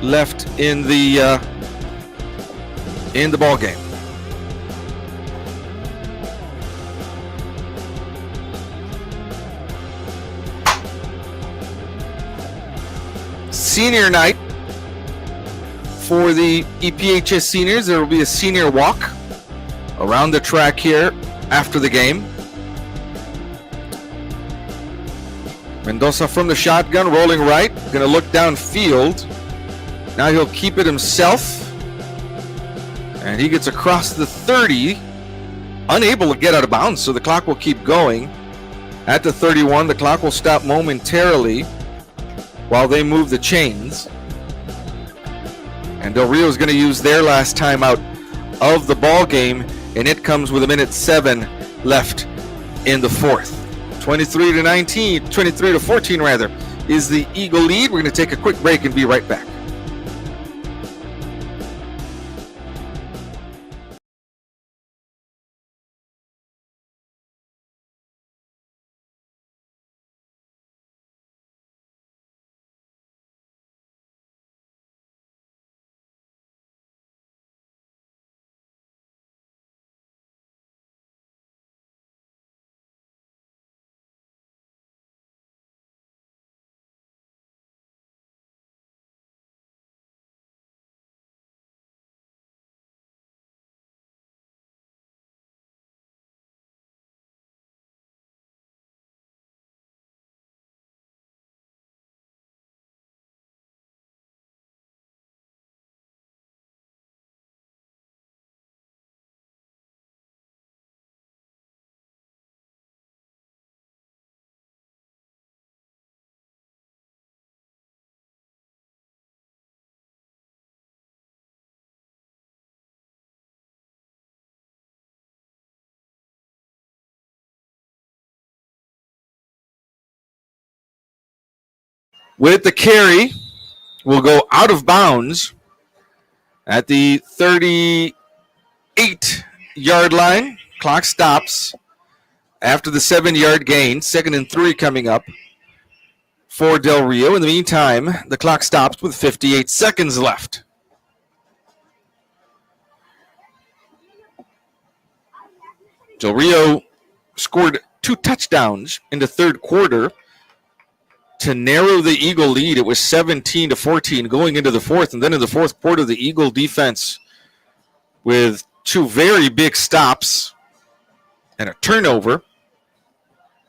left in the ball game. Senior night for the EPHS seniors. There will be a senior walk around the track here after the game. Mendoza from the shotgun, rolling right, going to look downfield. Now he'll keep it himself, and he gets across the 30, unable to get out of bounds, so the clock will keep going. At the 31, the clock will stop momentarily while they move the chains. And Del Rio is going to use their last timeout of the ball game, and it comes with a minute 7 left in the fourth. 23 to 14 rather, is the Eagle lead. We're going to take a quick break and be right back. With the carry, will go out of bounds at the 38-yard line. Clock stops after the 7-yard gain. 2nd and 3 coming up for Del Rio. In the meantime, the clock stops with 58 seconds left. Del Rio scored 2 touchdowns in the third quarter to narrow the Eagle lead. It was 17 to 14 going into the fourth. And then in the fourth quarter, the Eagle defense with 2 very big stops and a turnover.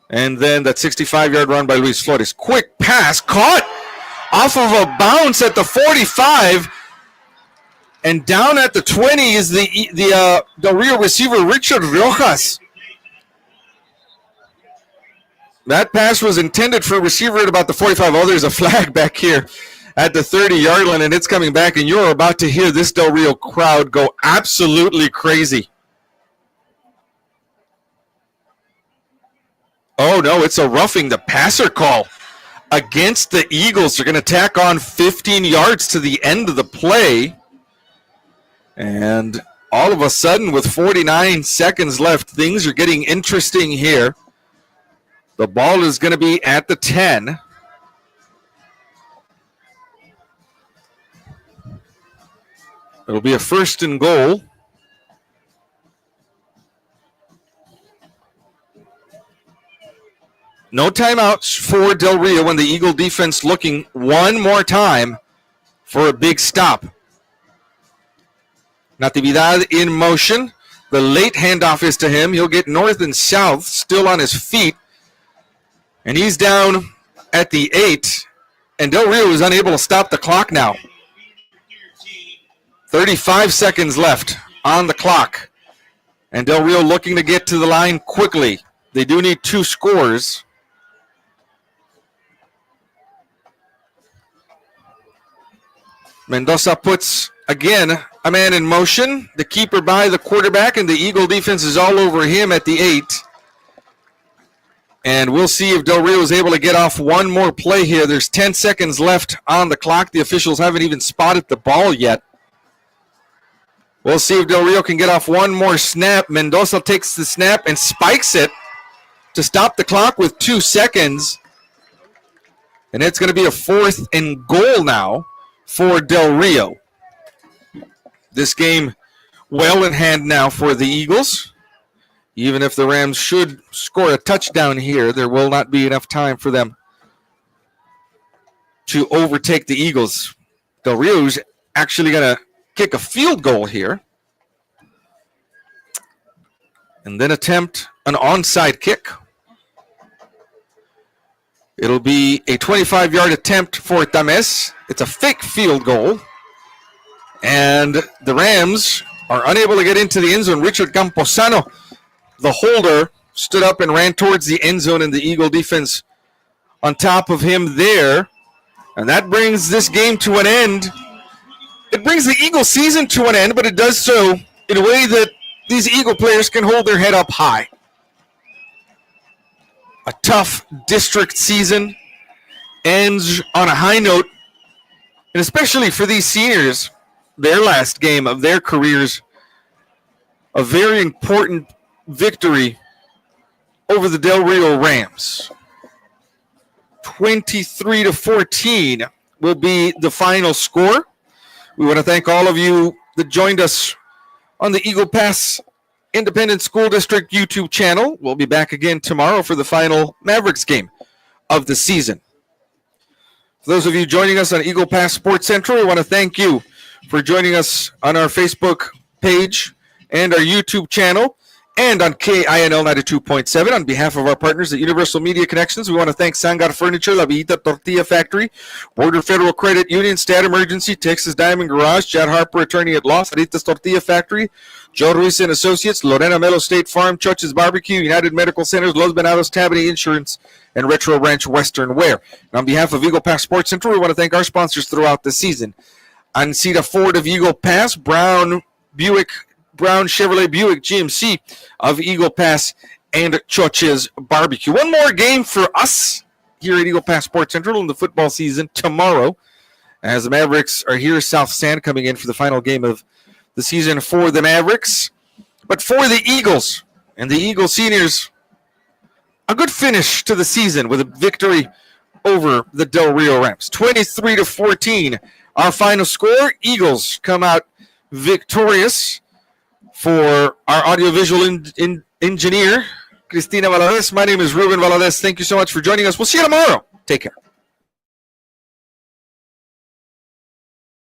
And then that 65-yard run by Luis Flores. Quick pass caught off of a bounce at the 45. And down at the 20 is the Del Rio receiver, Richard Rojas. That pass was intended for a receiver at about the 45. Oh, there's a flag back here at the 30-yard line, and it's coming back, and you're about to hear this Del Rio crowd go absolutely crazy. Oh, no, it's a roughing the passer call against the Eagles. They're going to tack on 15 yards to the end of the play. And all of a sudden, with 49 seconds left, things are getting interesting here. The ball is going to be at the 10. It'll be a 1st and goal. No timeouts for Del Rio, and the Eagle defense looking one more time for a big stop. Natividad in motion. The late handoff is to him. He'll get north and south, still on his feet. And he's down at the 8. And Del Rio is unable to stop the clock now. 35 seconds left on the clock. And Del Rio looking to get to the line quickly. They do need 2 scores. Mendoza puts, again, a man in motion. The keeper by the quarterback, and the Eagle defense is all over him at the 8. And we'll see if Del Rio is able to get off one more play here. There's 10 seconds left on the clock. The officials haven't even spotted the ball yet. We'll see if Del Rio can get off one more snap. Mendoza takes the snap and spikes it to stop the clock with 2 seconds. And it's going to be a 4th and goal now for Del Rio. This game well in hand now for the Eagles. Even if the Rams should score a touchdown here, there will not be enough time for them to overtake the Eagles. Del Rio's actually going to kick a field goal here and then attempt an onside kick. It'll be a 25-yard attempt for Tames. It's a fake field goal. And the Rams are unable to get into the end zone. Richard Camposano, the holder, stood up and ran towards the end zone, and the Eagle defense on top of him there. And that brings this game to an end. It brings the Eagle season to an end, but it does so in a way that these Eagle players can hold their head up high. A tough district season ends on a high note, and especially for these seniors, their last game of their careers, a very important victory over the Del Rio Rams. 23-14 will be the final score. We want to thank all of you that joined us on the Eagle Pass Independent School District YouTube channel. We'll be back again tomorrow for the final Mavericks game of the season. For those of you joining us on Eagle Pass Sports Central, we want to thank you for joining us on our Facebook page and our YouTube channel and on KINL 92.7. On behalf of our partners at Universal Media Connections, we want to thank Sangar Furniture, La Villita Tortilla Factory, Border Federal Credit Union, Stat Emergency, Texas Diamond Garage, Chad Harper, Attorney at Law, Saritas Tortilla Factory, Joe Ruiz and Associates, Lorena Melo State Farm, Church's Barbecue, United Medical Centers, Los Venados Tammany Insurance, and Retro Ranch Western Wear. And on behalf of Eagle Pass Sports Central, we want to thank our sponsors throughout the season. Ancita Ford of Eagle Pass, Brown Chevrolet Buick GMC of Eagle Pass, and Church's Barbecue. One more game for us here at Eagle Pass Sports Central in the football season tomorrow, as the Mavericks are here, South San coming in for the final game of the season for the Mavericks. But for the Eagles and the Eagle seniors, a good finish to the season with a victory over the Del Rio Rams. 23-14, our final score. Eagles come out victorious. For our audiovisual engineer, Cristina Valadez, my name is Ruben Valadez. Thank you so much for joining us. We'll see you tomorrow. Take care.